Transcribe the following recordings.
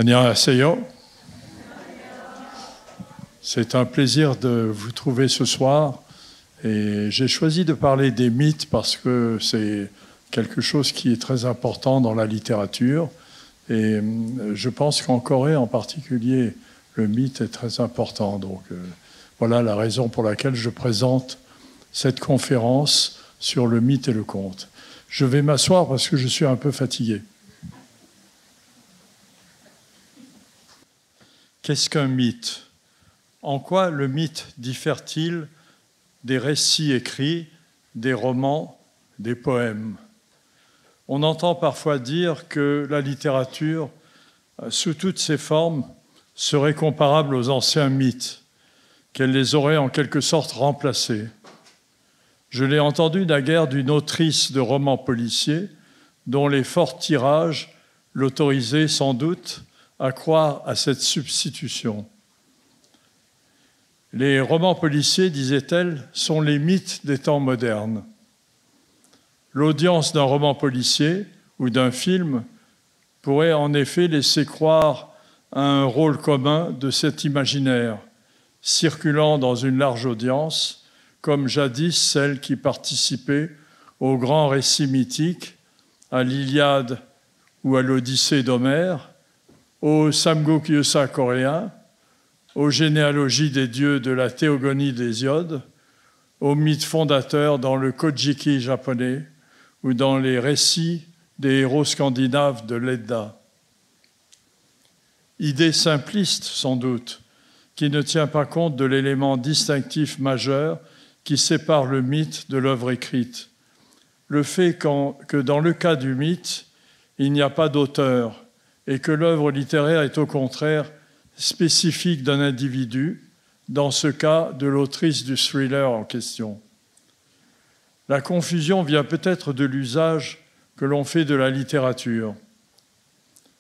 Annyeonghaseyo. C'est un plaisir de vous trouver ce soir. Et j'ai choisi de parler des mythes parce que c'est quelque chose qui est très important dans la littérature. Et je pense qu'en Corée en particulier, le mythe est très important. Donc voilà la raison pour laquelle je présente cette conférence sur le mythe et le conte. Je vais m'asseoir parce que je suis un peu fatigué. Qu'est-ce qu'un mythe ? En quoi le mythe diffère-t-il des récits écrits, des romans, des poèmes ? On entend parfois dire que la littérature, sous toutes ses formes, serait comparable aux anciens mythes, qu'elle les aurait en quelque sorte remplacés. Je l'ai entendu naguère d'une autrice de romans policiers dont les forts tirages l'autorisaient sans doute à croire à cette substitution. Les romans policiers, disait-elle, sont les mythes des temps modernes. L'audience d'un roman policier ou d'un film pourrait en effet laisser croire à un rôle commun de cet imaginaire, circulant dans une large audience, comme jadis celle qui participait aux grands récits mythiques, à l'Iliade ou à l'Odyssée d'Homère, au Samguk-yusa coréen, aux généalogies des dieux de la théogonie d'Hésiode, aux mythes fondateurs dans le Kojiki japonais ou dans les récits des héros scandinaves de l'Edda. Idée simpliste, sans doute, qui ne tient pas compte de l'élément distinctif majeur qui sépare le mythe de l'œuvre écrite. Le fait que dans le cas du mythe, il n'y a pas d'auteur et que l'œuvre littéraire est au contraire spécifique d'un individu, dans ce cas de l'autrice du thriller en question. La confusion vient peut-être de l'usage que l'on fait de la littérature.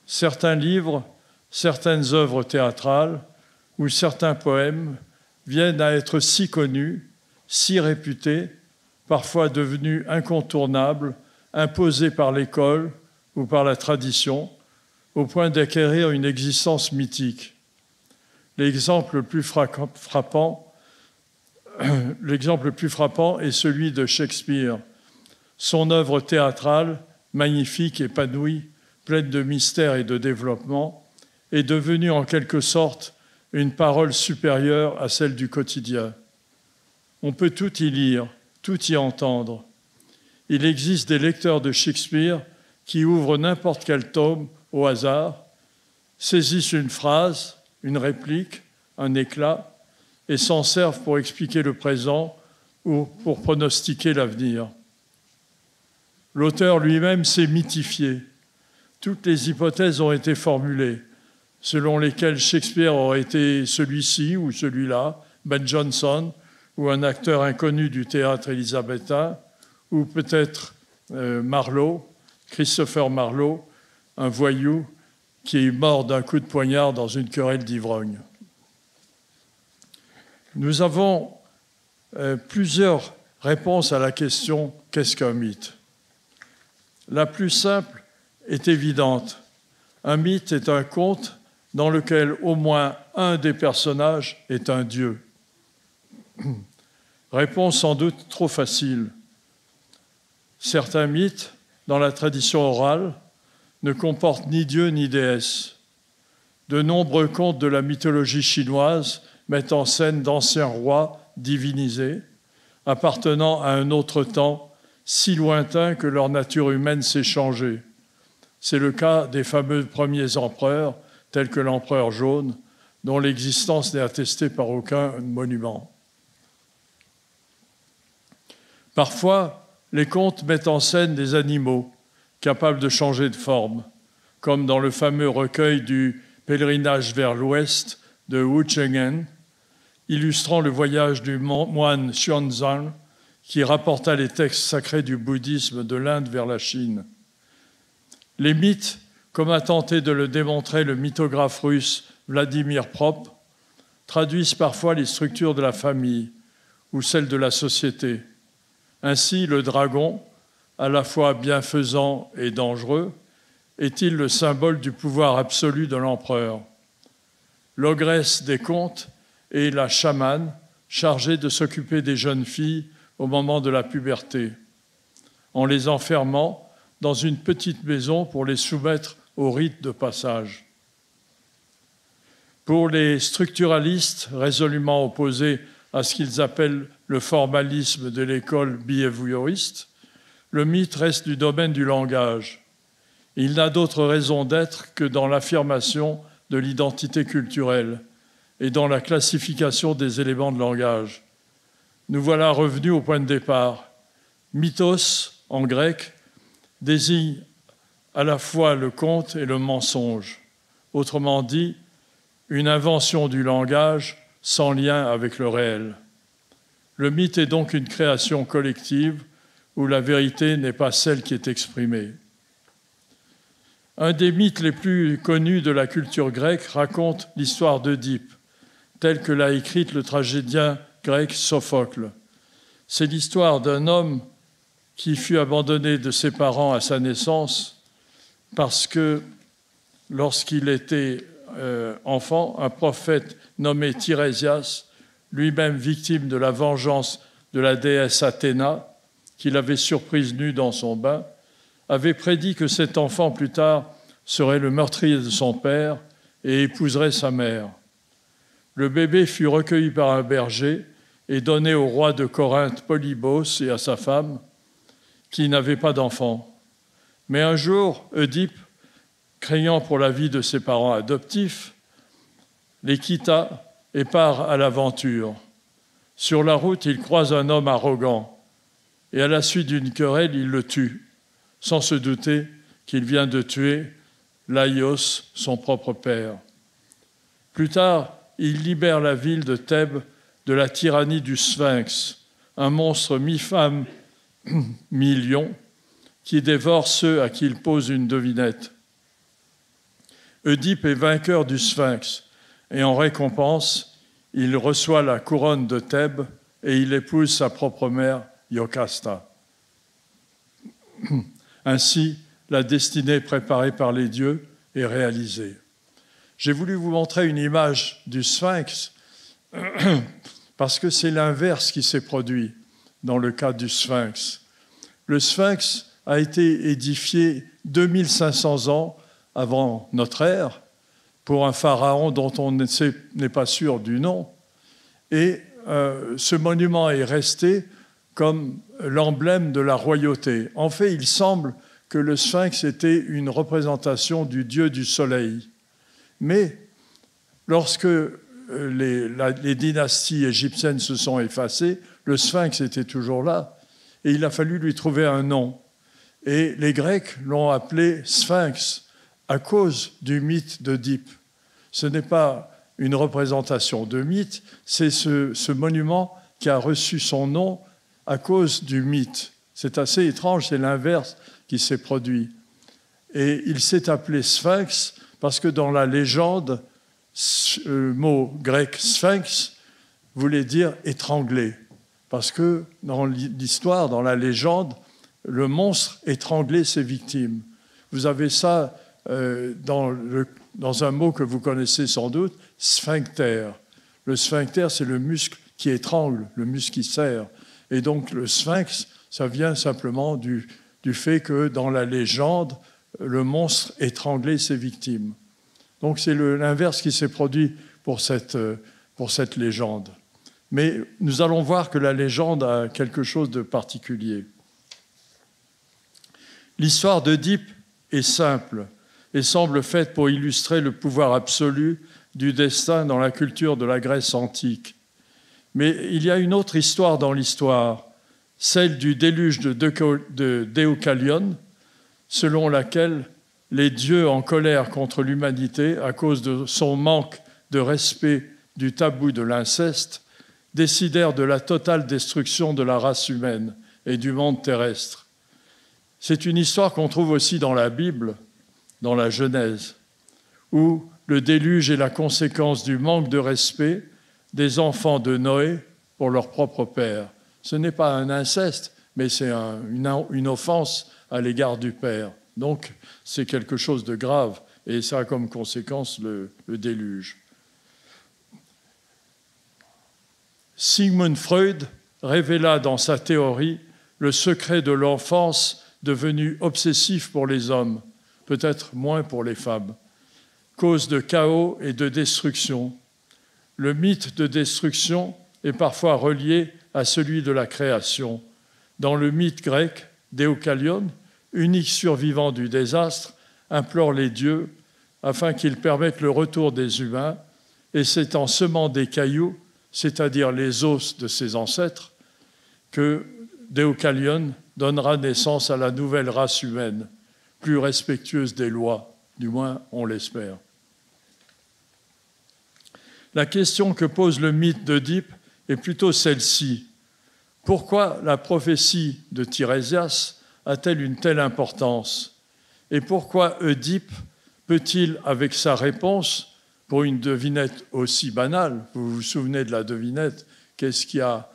Certains livres, certaines œuvres théâtrales ou certains poèmes viennent à être si connus, si réputés, parfois devenus incontournables, imposés par l'école ou par la tradition, au point d'acquérir une existence mythique. L'exemple le plus frappant est celui de Shakespeare. Son œuvre théâtrale, magnifique, épanouie, pleine de mystère et de développement, est devenue en quelque sorte une parole supérieure à celle du quotidien. On peut tout y lire, tout y entendre. Il existe des lecteurs de Shakespeare qui ouvrent n'importe quel tome au hasard, saisissent une phrase, une réplique, un éclat, et s'en servent pour expliquer le présent ou pour pronostiquer l'avenir. L'auteur lui-même s'est mythifié. Toutes les hypothèses ont été formulées, selon lesquelles Shakespeare aurait été celui-ci ou celui-là, Ben Jonson, ou un acteur inconnu du théâtre élisabétain, ou peut-être Marlowe, Christopher Marlowe, un voyou qui est mort d'un coup de poignard dans une querelle d'ivrogne. Nous avons plusieurs réponses à la question « Qu'est-ce qu'un mythe ?» La plus simple est évidente. Un mythe est un conte dans lequel au moins un des personnages est un dieu. Réponse sans doute trop facile. Certains mythes, dans la tradition orale, ne comportent ni dieu ni déesse. De nombreux contes de la mythologie chinoise mettent en scène d'anciens rois divinisés, appartenant à un autre temps si lointain que leur nature humaine s'est changée. C'est le cas des fameux premiers empereurs, tels que l'empereur jaune, dont l'existence n'est attestée par aucun monument. Parfois, les contes mettent en scène des animaux capables de changer de forme, comme dans le fameux recueil du Pèlerinage vers l'Ouest de Wu Cheng'en, illustrant le voyage du moine Xuanzang qui rapporta les textes sacrés du bouddhisme de l'Inde vers la Chine. Les mythes, comme a tenté de le démontrer le mythographe russe Vladimir Prop, traduisent parfois les structures de la famille ou celles de la société. Ainsi, le dragon, à la fois bienfaisant et dangereux, est-il le symbole du pouvoir absolu de l'empereur. L'ogresse des contes est la chamane chargée de s'occuper des jeunes filles au moment de la puberté, en les enfermant dans une petite maison pour les soumettre au rite de passage. Pour les structuralistes résolument opposés à ce qu'ils appellent le formalisme de l'école behavioriste, le mythe reste du domaine du langage. Il n'a d'autre raison d'être que dans l'affirmation de l'identité culturelle et dans la classification des éléments de langage. Nous voilà revenus au point de départ. Mythos, en grec, désigne à la fois le conte et le mensonge. Autrement dit, une invention du langage sans lien avec le réel. Le mythe est donc une création collective où la vérité n'est pas celle qui est exprimée. Un des mythes les plus connus de la culture grecque raconte l'histoire d'Œdipe, telle que l'a écrite le tragédien grec Sophocle. C'est l'histoire d'un homme qui fut abandonné de ses parents à sa naissance parce que, lorsqu'il était enfant, un prophète nommé Tirésias, lui-même victime de la vengeance de la déesse Athéna, qui l'avait surprise nue dans son bain, avait prédit que cet enfant, plus tard, serait le meurtrier de son père et épouserait sa mère. Le bébé fut recueilli par un berger et donné au roi de Corinthe Polybos et à sa femme, qui n'avaient pas d'enfant. Mais un jour, Œdipe, craignant pour la vie de ses parents adoptifs, les quitta et part à l'aventure. Sur la route, il croise un homme arrogant et à la suite d'une querelle, il le tue, sans se douter qu'il vient de tuer Laïos, son propre père. Plus tard, il libère la ville de Thèbes de la tyrannie du Sphinx, un monstre mi-femme, mi-lion, qui dévore ceux à qui il pose une devinette. Œdipe est vainqueur du Sphinx, et en récompense, il reçoit la couronne de Thèbes et il épouse sa propre mère, Iocasta. Ainsi, la destinée préparée par les dieux est réalisée. J'ai voulu vous montrer une image du Sphinx parce que c'est l'inverse qui s'est produit dans le cas du Sphinx. Le Sphinx a été édifié 2500 ans avant notre ère pour un pharaon dont on n'est pas sûr du nom. Et ce monument est resté comme l'emblème de la royauté. En fait, il semble que le Sphinx était une représentation du dieu du soleil. Mais lorsque les dynasties égyptiennes se sont effacées, le Sphinx était toujours là et il a fallu lui trouver un nom. Et les Grecs l'ont appelé Sphinx à cause du mythe d'Œdipe. Ce n'est pas une représentation de mythe, c'est ce monument qui a reçu son nom à cause du mythe. C'est assez étrange, c'est l'inverse qui s'est produit. Et il s'est appelé Sphinx parce que dans la légende, le mot grec sphinx voulait dire étranglé. Parce que dans l'histoire, dans la légende, le monstre étranglait ses victimes. Vous avez ça dans un mot que vous connaissez sans doute, sphincter. Le sphincter, c'est le muscle qui étrangle, le muscle qui serre. Et donc le sphinx, ça vient simplement du fait que dans la légende, le monstre étranglait ses victimes. Donc c'est l'inverse qui s'est produit pour cette légende. Mais nous allons voir que la légende a quelque chose de particulier. L'histoire d'Œdipe est simple et semble faite pour illustrer le pouvoir absolu du destin dans la culture de la Grèce antique. Mais il y a une autre histoire dans l'histoire, celle du déluge de Deucalion, selon laquelle les dieux en colère contre l'humanité à cause de son manque de respect du tabou de l'inceste décidèrent de la totale destruction de la race humaine et du monde terrestre. C'est une histoire qu'on trouve aussi dans la Bible, dans la Genèse, où le déluge est la conséquence du manque de respect des enfants de Noé pour leur propre père. Ce n'est pas un inceste, mais c'est une offense à l'égard du père. Donc, c'est quelque chose de grave, et ça a comme conséquence le déluge. Sigmund Freud révéla dans sa théorie le secret de l'enfance devenu obsessif pour les hommes, peut-être moins pour les femmes, cause de chaos et de destruction. Le mythe de destruction est parfois relié à celui de la création. Dans le mythe grec, Déocalion, unique survivant du désastre, implore les dieux afin qu'ils permettent le retour des humains, et c'est en semant des cailloux, c'est-à-dire les os de ses ancêtres, que Déocalion donnera naissance à la nouvelle race humaine, plus respectueuse des lois, du moins on l'espère. La question que pose le mythe d'Œdipe est plutôt celle-ci. Pourquoi la prophétie de Tirésias a-t-elle une telle importance? Et pourquoi Œdipe peut-il, avec sa réponse, pour une devinette aussi banale, vous vous souvenez de la devinette, qu'est-ce qu'il y a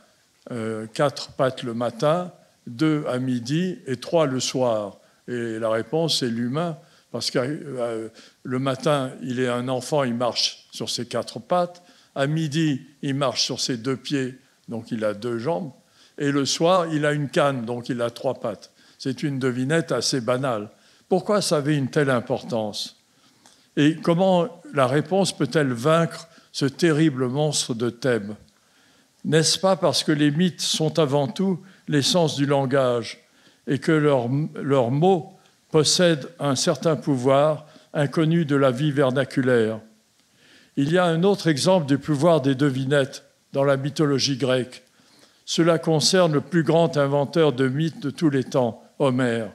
4 pattes le matin, 2 à midi et 3 le soir? Et la réponse est l'humain, parce que le matin, il est un enfant, il marche sur ses 4 pattes, à midi, il marche sur ses 2 pieds, donc il a 2 jambes, et le soir, il a une canne, donc il a 3 pattes. C'est une devinette assez banale. Pourquoi ça avait une telle importance? Et comment la réponse peut-elle vaincre ce terrible monstre de Thèbes? N'est-ce pas parce que les mythes sont avant tout l'essence du langage et que leurs mots possèdent un certain pouvoir inconnu de la vie vernaculaire? Il y a un autre exemple du pouvoir des devinettes dans la mythologie grecque. Cela concerne le plus grand inventeur de mythes de tous les temps, Homère.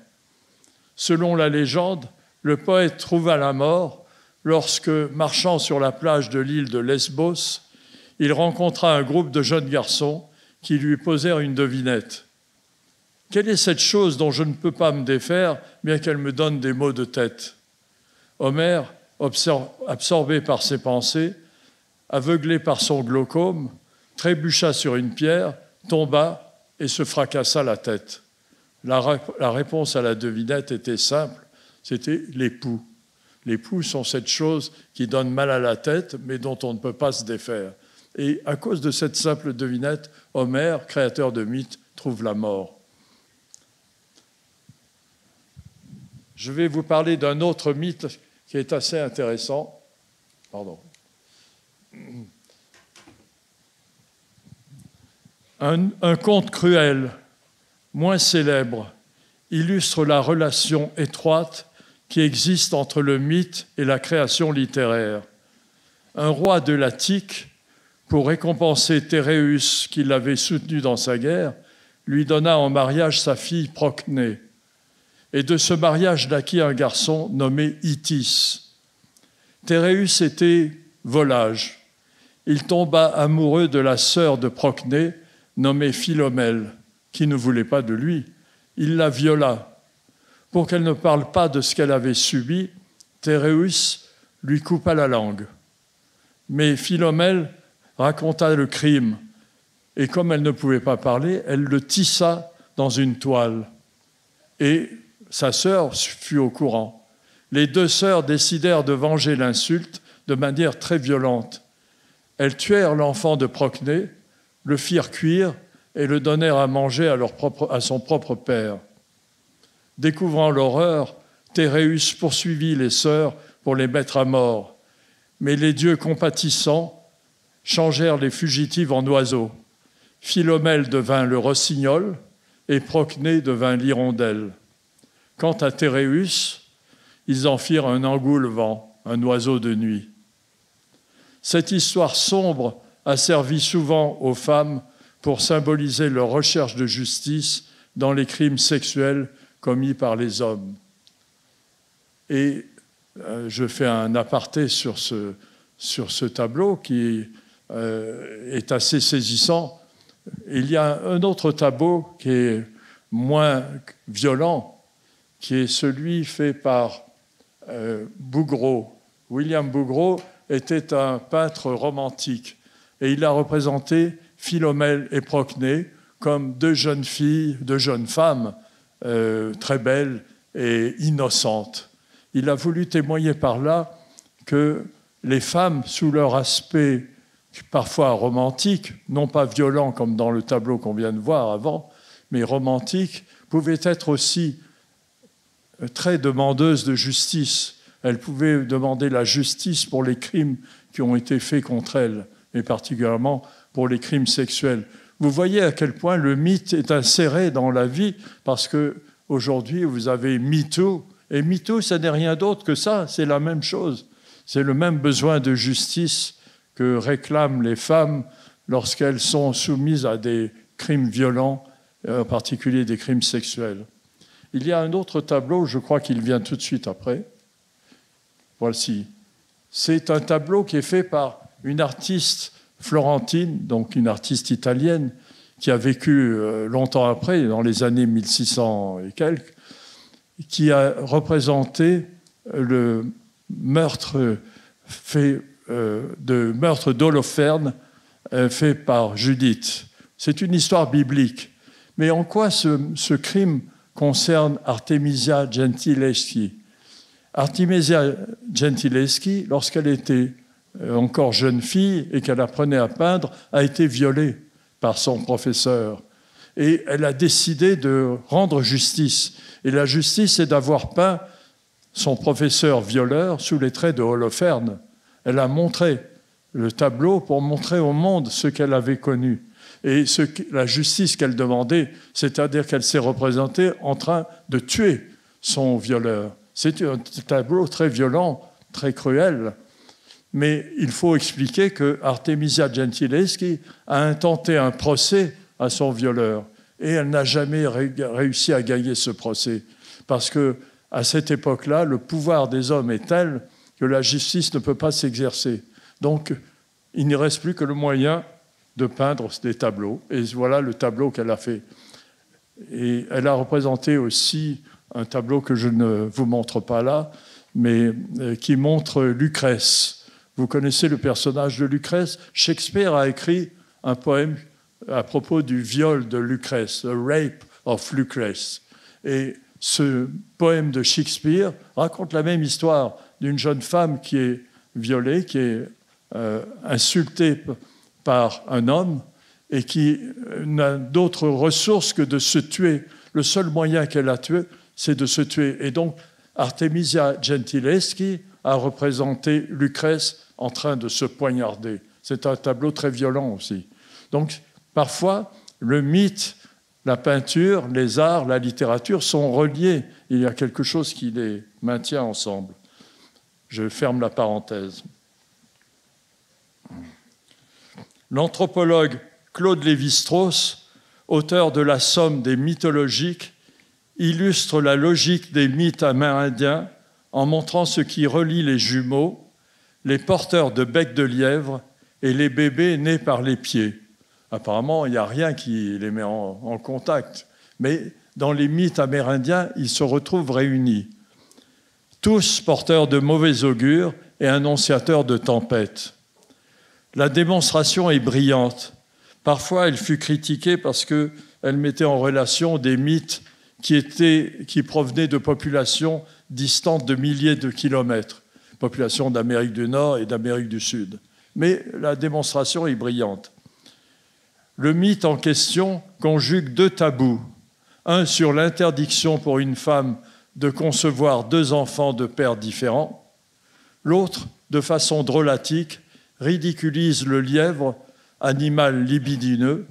Selon la légende, le poète trouva la mort lorsque, marchant sur la plage de l'île de Lesbos, il rencontra un groupe de jeunes garçons qui lui posèrent une devinette. « Quelle est cette chose dont je ne peux pas me défaire, bien qu'elle me donne des maux de tête ?» Homère, absorbé par ses pensées, aveuglé par son glaucome, trébucha sur une pierre, tomba et se fracassa la tête. La réponse à la devinette était simple, c'était les poux. Les poux sont cette chose qui donne mal à la tête, mais dont on ne peut pas se défaire. Et à cause de cette simple devinette, Homère, créateur de mythes, trouve la mort. Je vais vous parler d'un autre mythe qui est assez intéressant. Pardon. Un conte cruel, moins célèbre, illustre la relation étroite qui existe entre le mythe et la création littéraire. Un roi de l'Attique, pour récompenser Téréus qui l'avait soutenu dans sa guerre, lui donna en mariage sa fille Procnée. Et de ce mariage naquit un garçon nommé Itis. Téréus était volage. Il tomba amoureux de la sœur de Procnée, nommée Philomèle, qui ne voulait pas de lui. Il la viola. Pour qu'elle ne parle pas de ce qu'elle avait subi, Téréus lui coupa la langue. Mais Philomèle raconta le crime, et comme elle ne pouvait pas parler, elle le tissa dans une toile. Et sa sœur fut au courant. Les 2 sœurs décidèrent de venger l'insulte de manière très violente. Elles tuèrent l'enfant de Procnée, le firent cuire et le donnèrent à manger à son propre père. Découvrant l'horreur, Téréus poursuivit les sœurs pour les mettre à mort. Mais les dieux compatissants changèrent les fugitives en oiseaux. Philomèle devint le rossignol et Procnée devint l'hirondelle. Quant à Téréus, ils en firent un engoulevent, un oiseau de nuit. Cette histoire sombre a servi souvent aux femmes pour symboliser leur recherche de justice dans les crimes sexuels commis par les hommes. Et je fais un aparté sur ce tableau qui est assez saisissant. Il y a un autre tableau qui est moins violent, qui est celui fait par Bouguereau. William Bouguereau était un peintre romantique et il a représenté Philomèle et Procnée comme 2 jeunes filles, 2 jeunes femmes très belles et innocente. Il a voulu témoigner par là que les femmes, sous leur aspect parfois romantique, non pas violent comme dans le tableau qu'on vient de voir avant, mais romantique, pouvaient être aussi très demandeuses de justice. Elles pouvaient demander la justice pour les crimes qui ont été faits contre elles, et particulièrement pour les crimes sexuels. Vous voyez à quel point le mythe est inséré dans la vie, parce qu'aujourd'hui, vous avez MeToo, et MeToo, ça n'est rien d'autre que ça, c'est la même chose. C'est le même besoin de justice que réclament les femmes lorsqu'elles sont soumises à des crimes violents, en particulier des crimes sexuels. Il y a un autre tableau, je crois qu'il vient tout de suite après. Voici. C'est un tableau qui est fait par une artiste florentine, donc une artiste italienne, qui a vécu longtemps après, dans les années 1600 et quelques, qui a représenté le meurtre d'Holoferne fait par Judith. C'est une histoire biblique. Mais en quoi ce crime concerne Artemisia Gentileschi? Artemisia Gentileschi, lorsqu'elle était encore jeune fille et qu'elle apprenait à peindre, a été violée par son professeur. Et elle a décidé de rendre justice. Et la justice, c'est d'avoir peint son professeur violeur sous les traits de Holoferne. Elle a montré le tableau pour montrer au monde ce qu'elle avait connu. Et la justice qu'elle demandait, c'est-à-dire qu'elle s'est représentée en train de tuer son violeur. C'est un tableau très violent, très cruel. Mais il faut expliquer que Artemisia Gentileschi a intenté un procès à son violeur. Et elle n'a jamais réussi à gagner ce procès. Parce qu'à cette époque-là, le pouvoir des hommes est tel que la justice ne peut pas s'exercer. Donc, il ne reste plus que le moyen de peindre des tableaux. Et voilà le tableau qu'elle a fait. Et elle a représenté aussi un tableau que je ne vous montre pas là, mais qui montre Lucrèce. Vous connaissez le personnage de Lucrèce? Shakespeare a écrit un poème à propos du viol de Lucrèce, The Rape of Lucrèce. Et ce poème de Shakespeare raconte la même histoire d'une jeune femme qui est violée, qui est insultée par un homme et qui n'a d'autre ressource que de se tuer. Le seul moyen qu'elle a tué, c'est de se tuer. Et donc, Artemisia Gentileschi a représenté Lucrèce en train de se poignarder. C'est un tableau très violent aussi. Donc, parfois, le mythe, la peinture, les arts, la littérature sont reliés. Il y a quelque chose qui les maintient ensemble. Je ferme la parenthèse. L'anthropologue Claude Lévi-Strauss, auteur de la Somme des mythologiques, illustre la logique des mythes amérindiens en montrant ce qui relie les jumeaux, les porteurs de bec de lièvre et les bébés nés par les pieds. Apparemment, il n'y a rien qui les met en contact, mais dans les mythes amérindiens, ils se retrouvent réunis. Tous porteurs de mauvais augure et annonciateurs de tempêtes. La démonstration est brillante. Parfois, elle fut critiquée parce qu'elle mettait en relation des mythes qui provenaient de populations distantes de milliers de kilomètres, populations d'Amérique du Nord et d'Amérique du Sud. Mais la démonstration est brillante. Le mythe en question conjugue deux tabous. Un sur l'interdiction pour une femme de concevoir deux enfants de pères différents. L'autre, de façon drôlatique, ridiculise le lièvre, animal libidineux,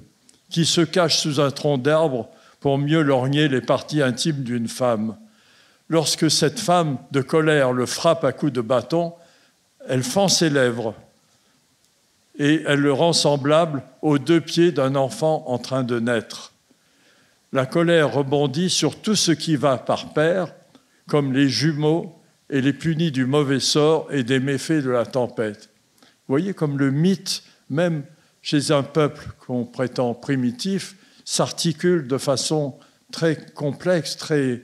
qui se cache sous un tronc d'arbre pour mieux lorgner les parties intimes d'une femme. Lorsque cette femme, de colère, le frappe à coups de bâton, elle fend ses lèvres et elle le rend semblable aux deux pieds d'un enfant en train de naître. La colère rebondit sur tout ce qui va par pair, comme les jumeaux, et les punit du mauvais sort et des méfaits de la tempête. Vous voyez comme le mythe, même chez un peuple qu'on prétend primitif, s'articule de façon très complexe, très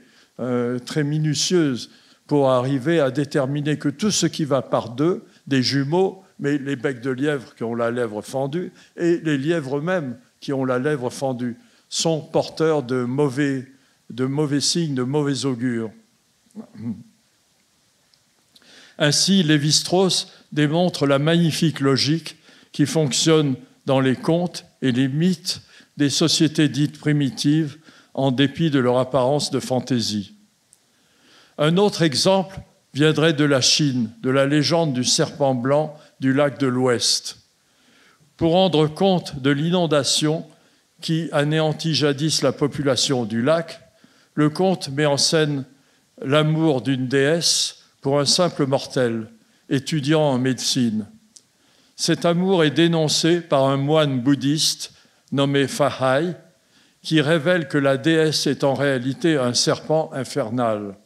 minutieuse, pour arriver à déterminer que tout ce qui va par deux, des jumeaux, mais les becs de lièvre qui ont la lèvre fendue, et les lièvres eux-mêmes qui ont la lèvre fendue, sont porteurs de mauvais signes, de mauvais augure. Ainsi, Lévi-Strauss démontre la magnifique logique qui fonctionne dans les contes et les mythes des sociétés dites primitives en dépit de leur apparence de fantaisie. Un autre exemple viendrait de la Chine, de la légende du serpent blanc du lac de l'Ouest. Pour rendre compte de l'inondation qui anéantit jadis la population du lac, le conte met en scène l'amour d'une déesse pour un simple mortel, étudiant en médecine. Cet amour est dénoncé par un moine bouddhiste nommé Fahai, qui révèle que la déesse est en réalité un serpent infernal.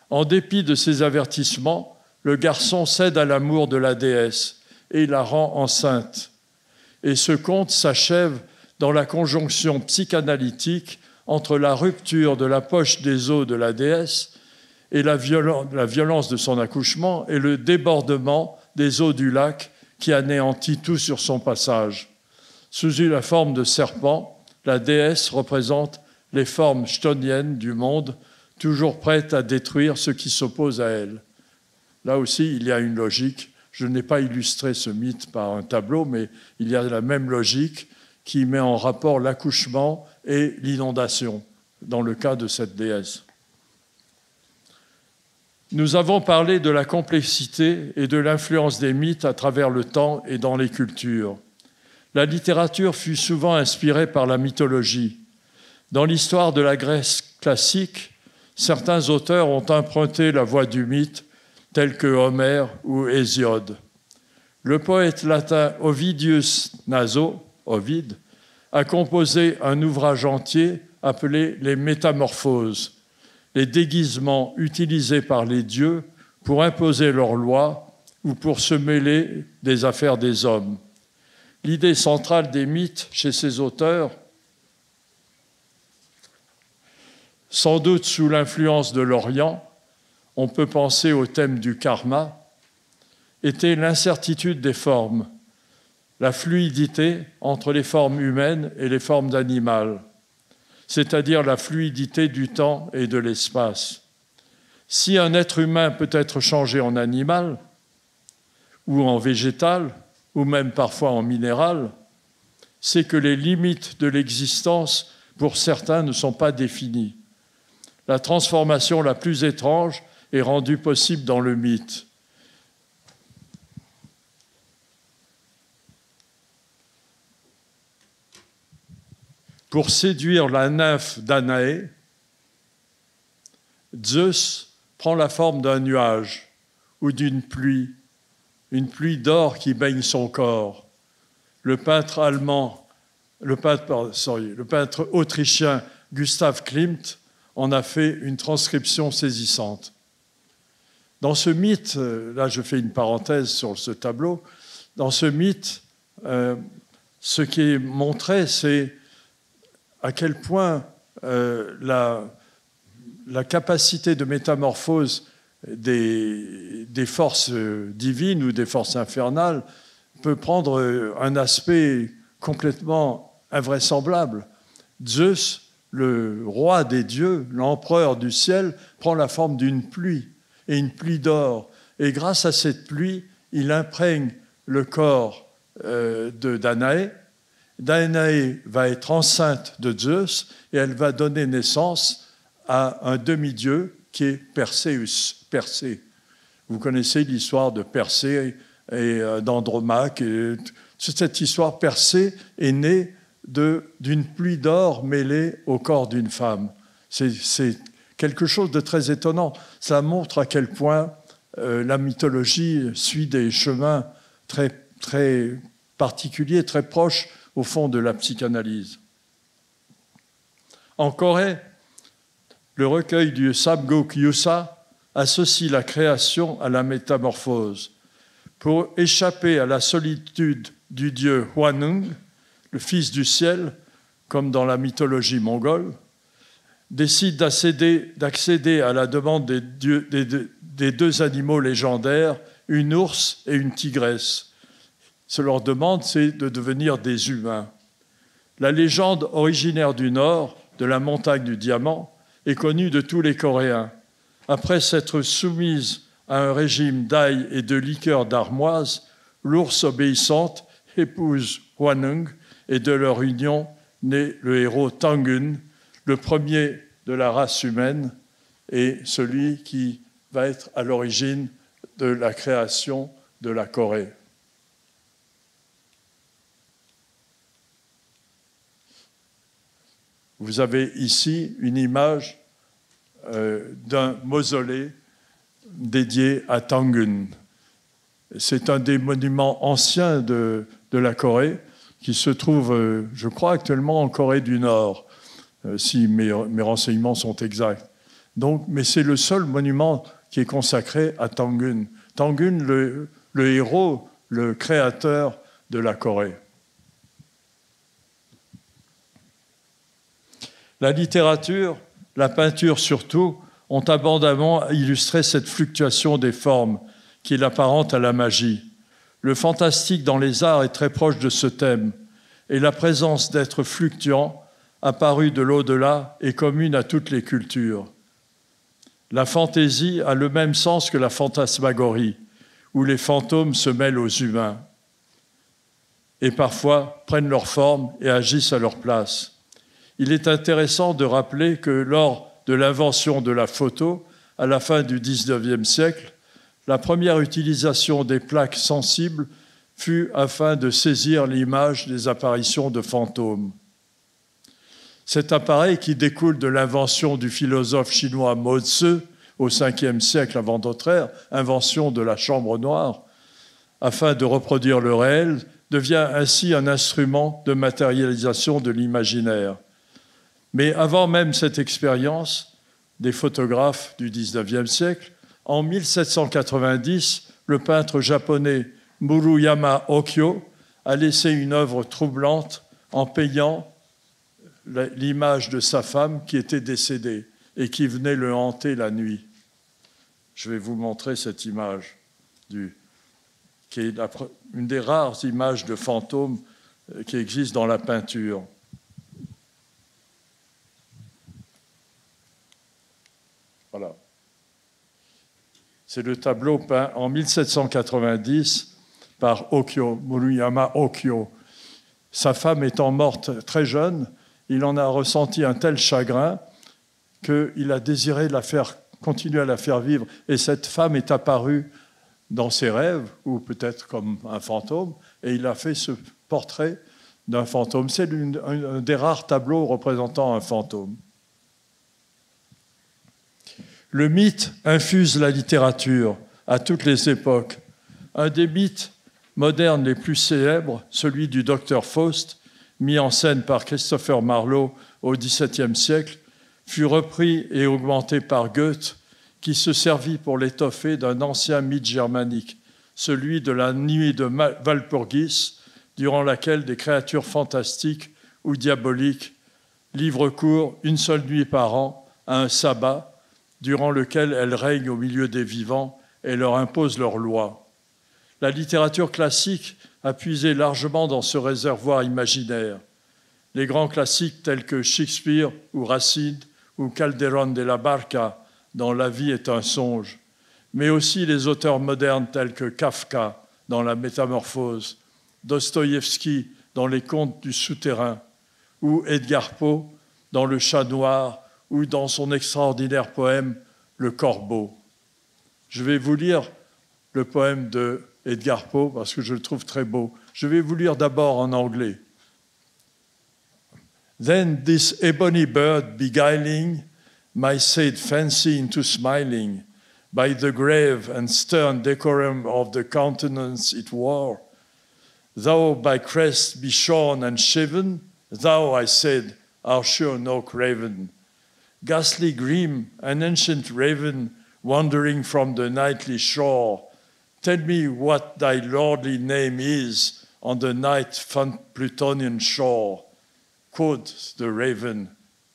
En dépit de ces avertissements, le garçon cède à l'amour de la déesse et la rend enceinte. Et ce conte s'achève dans la conjonction psychanalytique entre la rupture de la poche des os de la déesse et la violence de son accouchement et le débordement des eaux du lac qui anéantit tout sur son passage. Sous la forme de serpent, la déesse représente les formes chtoniennes du monde, toujours prêtes à détruire ce qui s'oppose à elle. Là aussi, il y a une logique. Je n'ai pas illustré ce mythe par un tableau, mais il y a la même logique qui met en rapport l'accouchement et l'inondation, dans le cas de cette déesse. Nous avons parlé de la complexité et de l'influence des mythes à travers le temps et dans les cultures. La littérature fut souvent inspirée par la mythologie. Dans l'histoire de la Grèce classique, certains auteurs ont emprunté la voie du mythe, tels que Homère ou Hésiode. Le poète latin Ovidius Naso, Ovide, a composé un ouvrage entier appelé « Les Métamorphoses », les déguisements utilisés par les dieux pour imposer leurs lois ou pour se mêler des affaires des hommes. L'idée centrale des mythes chez ces auteurs, sans doute sous l'influence de l'Orient, on peut penser au thème du karma, était l'incertitude des formes, la fluidité entre les formes humaines et les formes animales, c'est-à-dire la fluidité du temps et de l'espace. Si un être humain peut être changé en animal, ou en végétal, ou même parfois en minéral, c'est que les limites de l'existence, pour certains, ne sont pas définies. La transformation la plus étrange est rendue possible dans le mythe. Pour séduire la nymphe Danaé, Zeus prend la forme d'un nuage ou d'une pluie, une pluie d'or qui baigne son corps. Le peintre autrichien Gustav Klimt en a fait une transcription saisissante. Dans ce mythe, là je fais une parenthèse sur ce tableau, dans ce mythe, ce qui est montré, c'est à quel point la capacité de métamorphose des forces divines ou des forces infernales peut prendre un aspect complètement invraisemblable. Zeus, le roi des dieux, l'empereur du ciel, prend la forme d'une pluie, et une pluie d'or. Et grâce à cette pluie, il imprègne le corps de Danaé. Danaé va être enceinte de Zeus, et elle va donner naissance à un demi-dieu qui est Perséus, Persée. Vous connaissez l'histoire de Persée et d'Andromaque. Cette histoire, Persée est née d'une pluie d'or mêlée au corps d'une femme. C'est quelque chose de très étonnant. Ça montre à quel point la mythologie suit des chemins très, très particuliers, très proches, au fond, de la psychanalyse. En Corée, le recueil du Samguk-yusa associe la création à la métamorphose. Pour échapper à la solitude du dieu Hwanung, le fils du ciel, comme dans la mythologie mongole, décide d'accéder à la demande des deux animaux légendaires, une ours et une tigresse. Leur demande, c'est de devenir des humains. La légende originaire du Nord, de la montagne du diamant, est connue de tous les Coréens. Après s'être soumise à un régime d'ail et de liqueur d'armoise, l'ours obéissante épouse Huaneng et de leur union naît le héros Tangun, le premier de la race humaine et celui qui va être à l'origine de la création de la Corée. Vous avez ici une image d'un mausolée dédié à Tangun. C'est un des monuments anciens de la Corée qui se trouve, je crois, actuellement en Corée du Nord, si mes renseignements sont exacts. Donc, mais c'est le seul monument qui est consacré à Tangun. Tangun, le héros, le créateur de la Corée. La littérature, la peinture surtout, ont abondamment illustré cette fluctuation des formes qui l'apparente à la magie. Le fantastique dans les arts est très proche de ce thème, et la présence d'êtres fluctuants, apparus de l'au-delà, est commune à toutes les cultures. La fantaisie a le même sens que la fantasmagorie, où les fantômes se mêlent aux humains, et parfois prennent leur forme et agissent à leur place. Il est intéressant de rappeler que lors de l'invention de la photo, à la fin du XIXe siècle, la première utilisation des plaques sensibles fut afin de saisir l'image des apparitions de fantômes. Cet appareil, qui découle de l'invention du philosophe chinois Mo Tzu au Ve siècle avant notre ère, invention de la chambre noire, afin de reproduire le réel, devient ainsi un instrument de matérialisation de l'imaginaire. Mais avant même cette expérience des photographes du XIXe siècle, en 1790, le peintre japonais Muruyama Okyo a laissé une œuvre troublante en peignant l'image de sa femme qui était décédée et qui venait le hanter la nuit. Je vais vous montrer cette image, qui est une des rares images de fantômes qui existent dans la peinture. Voilà. C'est le tableau peint en 1790 par Okyo, Muruyama Okyo. Sa femme étant morte très jeune, il en a ressenti un tel chagrin qu'il a désiré continuer à la faire vivre. Et cette femme est apparue dans ses rêves, ou peut-être comme un fantôme, et il a fait ce portrait d'un fantôme. C'est un des rares tableaux représentant un fantôme. Le mythe infuse la littérature à toutes les époques. Un des mythes modernes les plus célèbres, celui du docteur Faust, mis en scène par Christopher Marlowe au XVIIe siècle, fut repris et augmenté par Goethe, qui se servit pour l'étoffer d'un ancien mythe germanique, celui de la nuit de Walpurgis, durant laquelle des créatures fantastiques ou diaboliques livrent cours une seule nuit par an à un sabbat, durant lequel elles règnent au milieu des vivants et leur imposent leurs lois. La littérature classique a puisé largement dans ce réservoir imaginaire. Les grands classiques tels que Shakespeare ou Racine ou Calderón de la Barca dans La vie est un songe, mais aussi les auteurs modernes tels que Kafka dans La Métamorphose, Dostoïevski dans Les Contes du Souterrain ou Edgar Poe dans Le Chat noir ou dans son extraordinaire poème Le Corbeau. Je vais vous lire le poème de Edgar Poe parce que je le trouve très beau. Je vais vous lire d'abord en anglais. Then this ebony bird beguiling my sad fancy into smiling by the grave and stern decorum of the countenance it wore. Thou by crest be shorn and shaven, thou, I said, art sure no craven. Ghastly grim, an ancient raven, wandering from the nightly shore, tell me what thy lordly name is on the night Plutonian shore. Quoth the raven,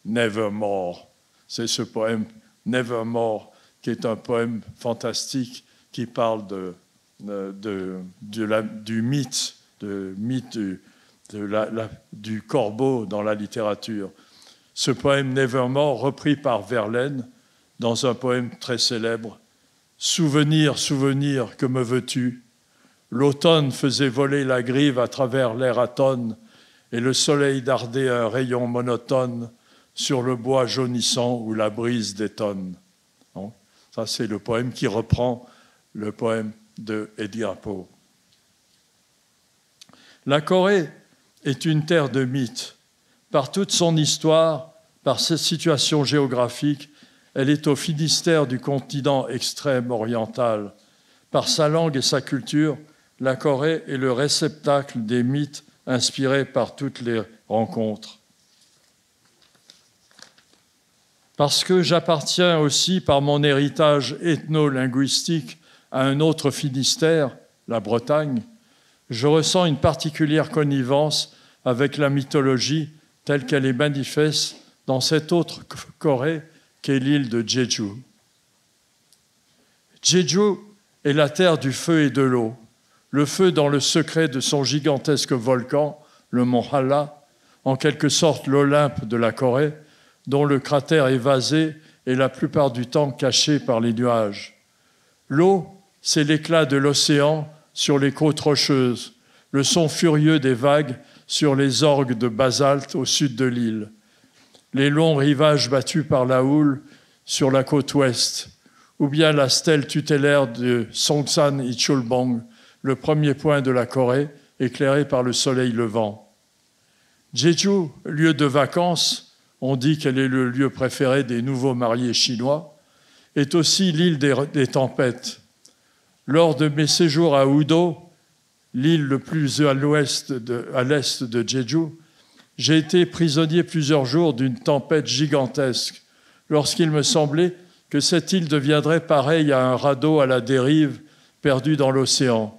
Nevermore. C'est ce poème Nevermore qui est un poème fantastique qui parle du mythe, du corbeau dans la littérature. Ce poème Nevermore, repris par Verlaine, dans un poème très célèbre. « Souvenir, souvenir, que me veux-tu ? L'automne faisait voler la grive à travers l'air atone, et le soleil dardait un rayon monotone sur le bois jaunissant où la brise détonne. » Ça, c'est le poème qui reprend le poème de Edgar Poe. La Corée est une terre de mythes. Par toute son histoire, par ses situations géographiques, elle est au Finistère du continent extrême oriental. Par sa langue et sa culture, la Corée est le réceptacle des mythes inspirés par toutes les rencontres. Parce que j'appartiens aussi, par mon héritage ethno-linguistique, à un autre Finistère, la Bretagne, je ressens une particulière connivence avec la mythologie telle qu'elle est manifeste dans cette autre Corée qu'est l'île de Jeju. Jeju est la terre du feu et de l'eau, le feu dans le secret de son gigantesque volcan, le mont Halla, en quelque sorte l'Olympe de la Corée, dont le cratère est vasé et la plupart du temps caché par les nuages. L'eau, c'est l'éclat de l'océan sur les côtes rocheuses, le son furieux des vagues sur les orgues de basalte au sud de l'île, les longs rivages battus par la houle sur la côte ouest, ou bien la stèle tutélaire de Songsan Ichulbong, le premier point de la Corée, éclairé par le soleil levant. Jeju, lieu de vacances, on dit qu'elle est le lieu préféré des nouveaux mariés chinois, est aussi l'île des tempêtes. Lors de mes séjours à Udo, l'île le plus à l'est de Jeju, j'ai été prisonnier plusieurs jours d'une tempête gigantesque, lorsqu'il me semblait que cette île deviendrait pareille à un radeau à la dérive perdu dans l'océan.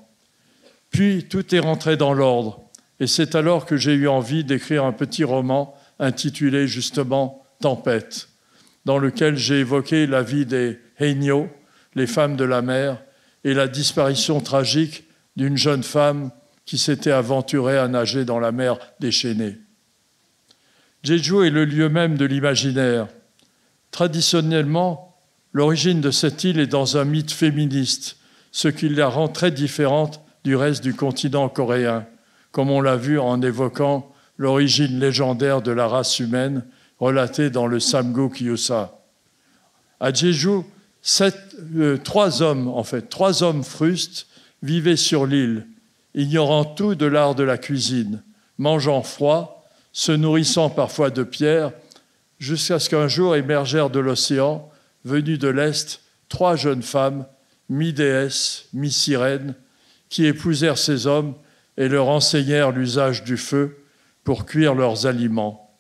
Puis tout est rentré dans l'ordre, et c'est alors que j'ai eu envie d'écrire un petit roman intitulé justement « Tempête », dans lequel j'ai évoqué la vie des Haenyeo, les femmes de la mer, et la disparition tragique d'une jeune femme qui s'était aventurée à nager dans la mer déchaînée. Jeju est le lieu même de l'imaginaire. Traditionnellement, l'origine de cette île est dans un mythe féministe, ce qui la rend très différente du reste du continent coréen, comme on l'a vu en évoquant l'origine légendaire de la race humaine relatée dans le Samguk Yusa. À Jeju, trois hommes frustes vivaient sur l'île, ignorant tout de l'art de la cuisine, mangeant froid, se nourrissant parfois de pierres, jusqu'à ce qu'un jour émergèrent de l'océan, venues de l'Est, trois jeunes femmes, mi-déesses, mi-sirènes, qui épousèrent ces hommes et leur enseignèrent l'usage du feu pour cuire leurs aliments.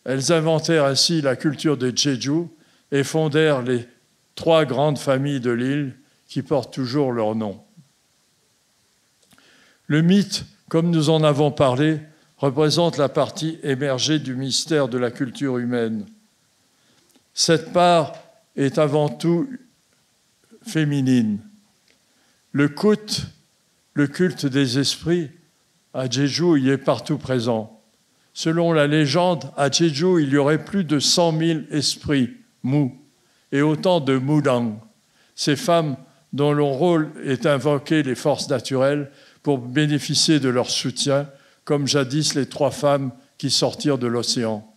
Elles inventèrent ainsi la culture de Jeju et fondèrent les trois grandes familles de l'île qui portent toujours leur nom. Le mythe, comme nous en avons parlé, représente la partie émergée du mystère de la culture humaine. Cette part est avant tout féminine. Le culte des esprits, à Jeju, y est partout présent. Selon la légende, à Jeju, il y aurait plus de 100 000 esprits mous et autant de mudang, ces femmes dont le rôle est d'invoquer les forces naturelles pour bénéficier de leur soutien, comme jadis les trois femmes qui sortirent de l'océan.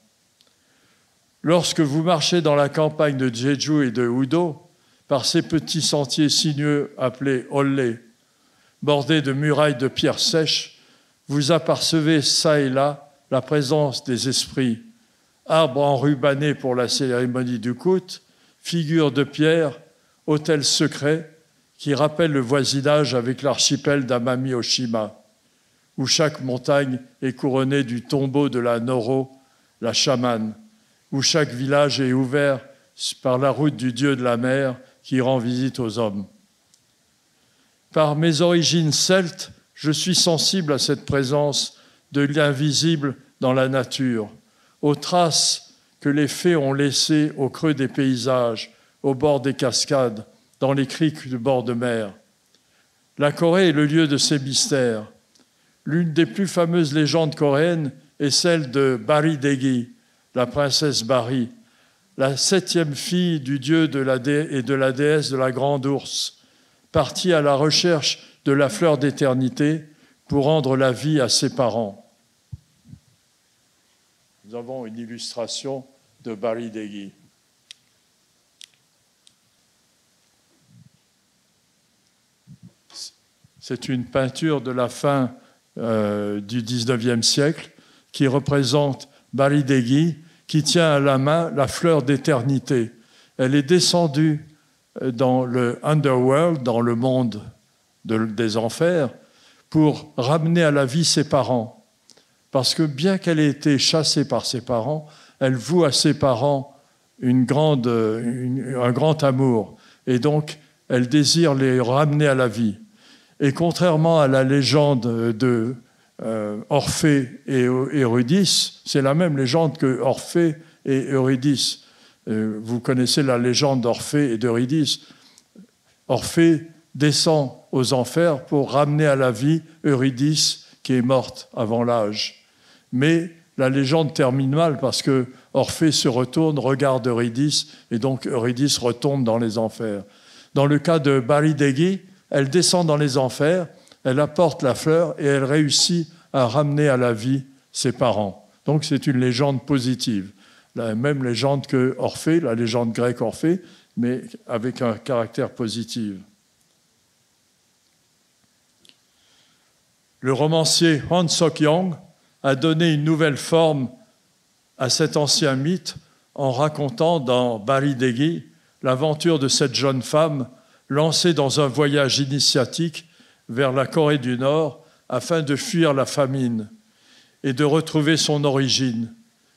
Lorsque vous marchez dans la campagne de Jeju et de Udo, par ces petits sentiers sinueux appelés Olle, bordés de murailles de pierres sèches, vous apercevez çà et là la présence des esprits, arbres enrubannés pour la cérémonie du Kut, figures de pierre, hôtels secrets qui rappellent le voisinage avec l'archipel d'Amami-Oshima, où chaque montagne est couronnée du tombeau de la Noro, la chamane, où chaque village est ouvert par la route du dieu de la mer qui rend visite aux hommes. Par mes origines celtes, je suis sensible à cette présence de l'invisible dans la nature, aux traces que les fées ont laissées au creux des paysages, au bord des cascades, dans les criques du bord de mer. La Corée est le lieu de ces mystères. L'une des plus fameuses légendes coréennes est celle de Bari Degi, la princesse Bari, la 7e fille du dieu et de la déesse de la grande ours, partie à la recherche de la fleur d'éternité pour rendre la vie à ses parents. Nous avons une illustration de Bari Degi. C'est une peinture de la fin du XIXe siècle qui représente Bari Degi qui tient à la main la fleur d'éternité. Elle est descendue dans le underworld, dans le monde des enfers, pour ramener à la vie ses parents. Parce que bien qu'elle ait été chassée par ses parents, elle voue à ses parents un grand amour. Et donc, elle désire les ramener à la vie. Et contrairement à la légende de Orphée et Eurydice, c'est la même légende que Orphée et Eurydice. Vous connaissez la légende d'Orphée et d'Eurydice. Orphée descend aux enfers pour ramener à la vie Eurydice qui est morte avant l'âge. Mais la légende termine mal parce que Orphée se retourne, regarde Eurydice et donc Eurydice retombe dans les enfers. Dans le cas de Bari Degi, elle descend dans les enfers, elle apporte la fleur et elle réussit à ramener à la vie ses parents. Donc c'est une légende positive. La même légende que Orphée, la légende grecque Orphée, mais avec un caractère positif. Le romancier Han Sok-yong a donné une nouvelle forme à cet ancien mythe en racontant dans Bari Degi l'aventure de cette jeune femme lancée dans un voyage initiatique vers la Corée du Nord afin de fuir la famine et de retrouver son origine.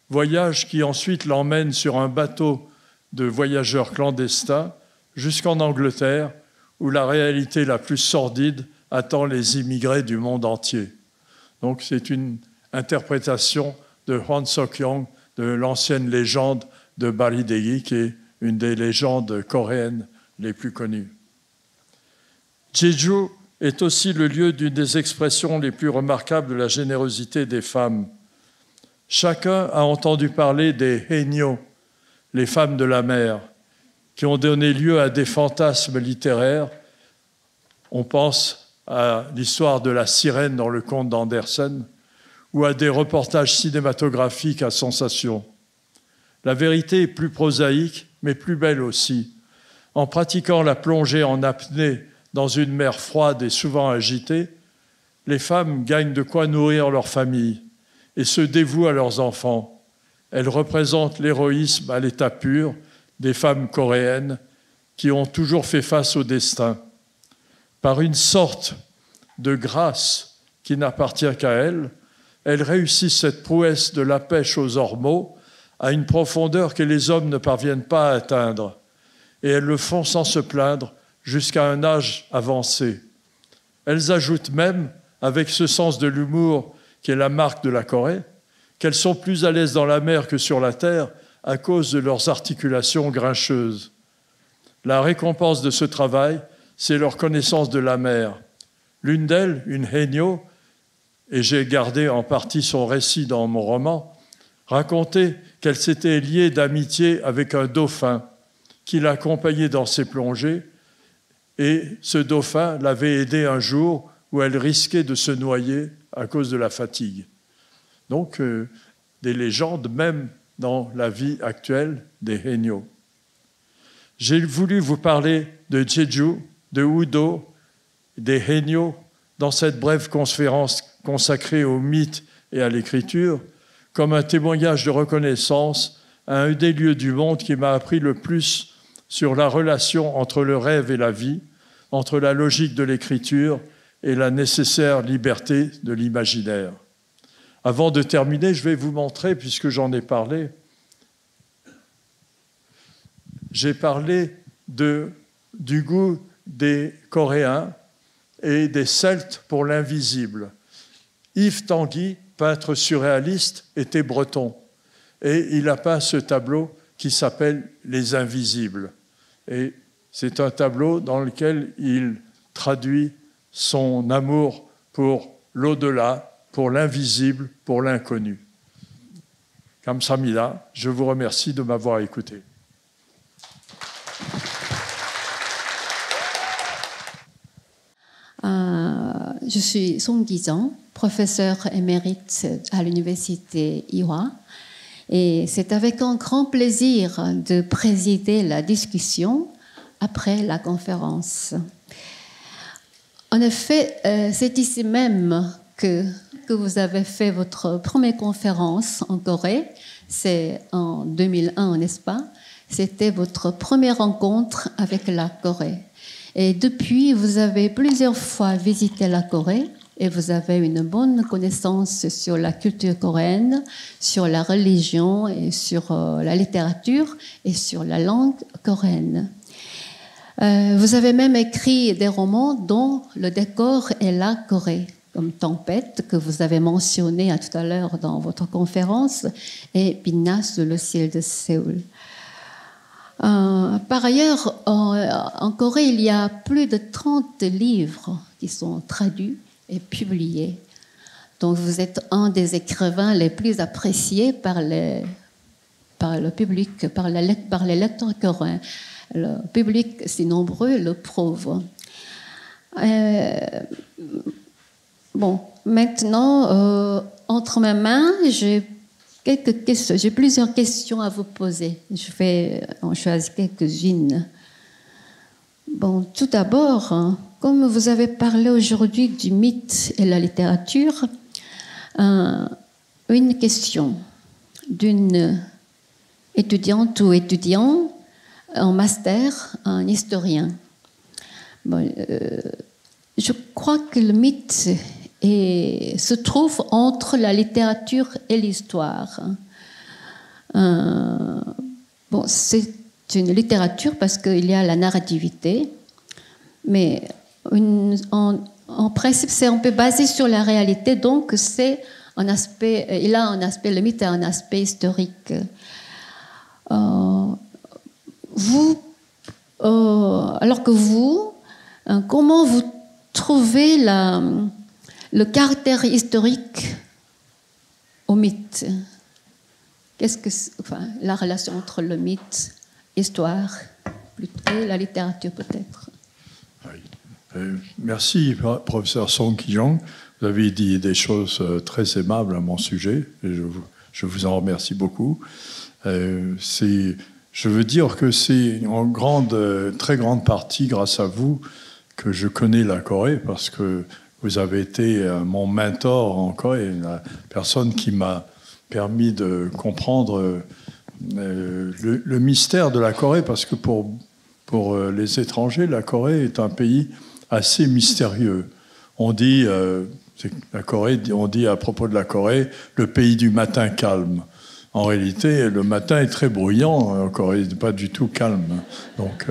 Voyage qui ensuite l'emmène sur un bateau de voyageurs clandestins jusqu'en Angleterre, où la réalité la plus sordide attend les immigrés du monde entier. Donc c'est une interprétation de Han Sok-yong de l'ancienne légende de Bari Degi, qui est une des légendes coréennes les plus connues. Jeju est aussi le lieu d'une des expressions les plus remarquables de la générosité des femmes. Chacun a entendu parler des haenyeo, les femmes de la mer, qui ont donné lieu à des fantasmes littéraires. On pense à l'histoire de la sirène dans le conte d'Andersen ou à des reportages cinématographiques à sensation. La vérité est plus prosaïque, mais plus belle aussi. En pratiquant la plongée en apnée dans une mer froide et souvent agitée, les femmes gagnent de quoi nourrir leur famille et se dévouent à leurs enfants. Elles représentent l'héroïsme à l'état pur des femmes coréennes qui ont toujours fait face au destin. Par une sorte de grâce qui n'appartient qu'à elles, elles réussissent cette prouesse de la pêche aux ormeaux à une profondeur que les hommes ne parviennent pas à atteindre. Et elles le font sans se plaindre jusqu'à un âge avancé. Elles ajoutent même, avec ce sens de l'humour qui est la marque de la Corée, qu'elles sont plus à l'aise dans la mer que sur la terre à cause de leurs articulations grincheuses. La récompense de ce travail, c'est leur connaissance de la mer. L'une d'elles, une haenyeo, et j'ai gardé en partie son récit dans mon roman, racontait qu'elle s'était liée d'amitié avec un dauphin qui l'accompagnait dans ses plongées, et ce dauphin l'avait aidée un jour où elle risquait de se noyer à cause de la fatigue. Donc, des légendes, même dans la vie actuelle des haenyeo. J'ai voulu vous parler de Jeju, de Udo, des haenyeo dans cette brève conférence consacrée au mythe et à l'écriture, comme un témoignage de reconnaissance à un des lieux du monde qui m'a appris le plus sur la relation entre le rêve et la vie, entre la logique de l'écriture et la nécessaire liberté de l'imaginaire. Avant de terminer, je vais vous montrer, puisque j'en ai parlé, j'ai parlé du goût des Coréens et des Celtes pour l'invisible. Yves Tanguy, peintre surréaliste, était breton et il a peint ce tableau qui s'appelle « Les Invisibles ». Et c'est un tableau dans lequel il traduit son amour pour l'au-delà, pour l'invisible, pour l'inconnu. Kamsahamnida. Je vous remercie de m'avoir écouté. Je suis Song Gi-jung, professeur émérite à l'université Ewha. Et c'est avec un grand plaisir de présider la discussion après la conférence. En effet, c'est ici même que vous avez fait votre première conférence en Corée. C'est en 2001, n'est-ce pas? C'était votre première rencontre avec la Corée. Et depuis, vous avez plusieurs fois visité la Corée et vous avez une bonne connaissance sur la culture coréenne, sur la religion et sur la littérature et sur la langue coréenne. Vous avez même écrit des romans dont le décor est la Corée, comme Tempête, que vous avez mentionné tout à l'heure dans votre conférence, et Binna sous le ciel de Séoul. Par ailleurs, en Corée, il y a plus de 30 livres qui sont traduits et publiés. Donc, vous êtes un des écrivains les plus appréciés par le public, par les lecteurs coréens. Le public, si nombreux, le prouve. Bon, maintenant, entre mes mains, j'ai plusieurs questions à vous poser. Je vais en choisir quelques-unes. Bon, tout d'abord, comme vous avez parlé aujourd'hui du mythe et la littérature, une question d'une étudiante ou étudiant en master, un historien. Bon, je crois que le mythe se trouve entre la littérature et l'histoire. Bon, c'est une littérature parce qu'il y a la narrativité, mais en principe, c'est un peu basé sur la réalité, donc c'est un aspect, le mythe a un aspect historique. Alors que vous, comment vous trouvez le caractère historique au mythe? La relation entre le mythe, l'histoire et la littérature peut-être? Oui. Merci, professeur Song Gi-jung. Vous avez dit des choses très aimables à mon sujet et je vous en remercie beaucoup. Je veux dire que c'est en très grande partie grâce à vous que je connais la Corée, parce que vous avez été mon mentor en Corée, la personne qui m'a permis de comprendre le mystère de la Corée, parce que pour les étrangers, la Corée est un pays assez mystérieux. On dit à propos de la Corée, le pays du matin calme. En réalité, le matin est très bruyant en Corée, pas du tout calme. Donc,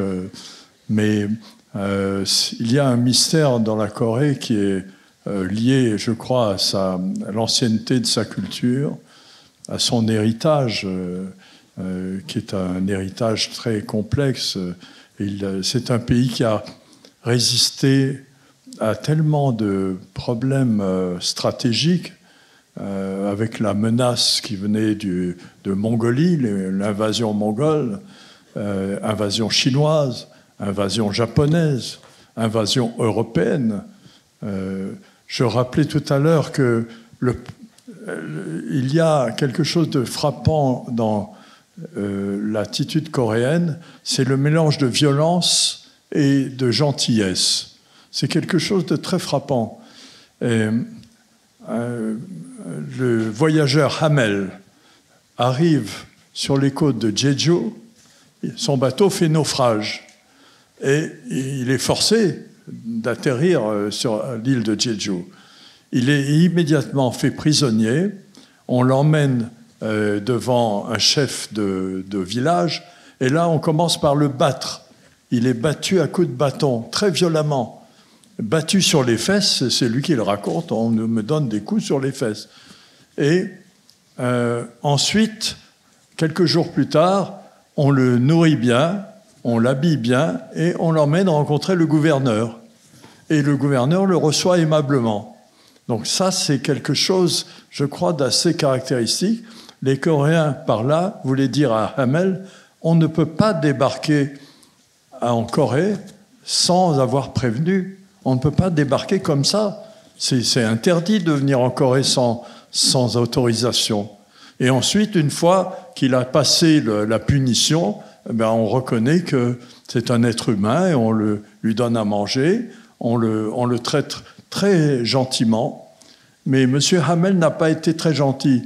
mais il y a un mystère dans la Corée qui est lié, je crois, à l'ancienneté de sa culture, à son héritage, qui est un héritage très complexe. C'est un pays qui a résisté à tellement de problèmes stratégiques, avec la menace qui venait de Mongolie, l'invasion mongole, invasion chinoise, invasion japonaise, invasion européenne. Je rappelais tout à l'heure que il y a quelque chose de frappant dans l'attitude coréenne, c'est le mélange de violence et de gentillesse. C'est quelque chose de très frappant. Le voyageur Hamel arrive sur les côtes de Jeju, son bateau fait naufrage et il est forcé d'atterrir sur l'île de Jeju. Il est immédiatement fait prisonnier, on l'emmène devant un chef de village et là on commence par le battre. Il est battu à coups de bâton, très violemment. Battu sur les fesses, c'est lui qui le raconte, on me donne des coups sur les fesses. Et ensuite, quelques jours plus tard, on le nourrit bien, on l'habille bien et on l'emmène rencontrer le gouverneur. Et le gouverneur le reçoit aimablement. Donc ça, c'est quelque chose, je crois, d'assez caractéristique. Les Coréens, par là, voulaient dire à Hamel, on ne peut pas débarquer en Corée sans avoir prévenu. On ne peut pas débarquer comme ça. C'est interdit de venir en Corée sans autorisation. Et ensuite, une fois qu'il a passé la punition, on reconnaît que c'est un être humain et on lui donne à manger, on le traite très gentiment. Mais M. Hamel n'a pas été très gentil,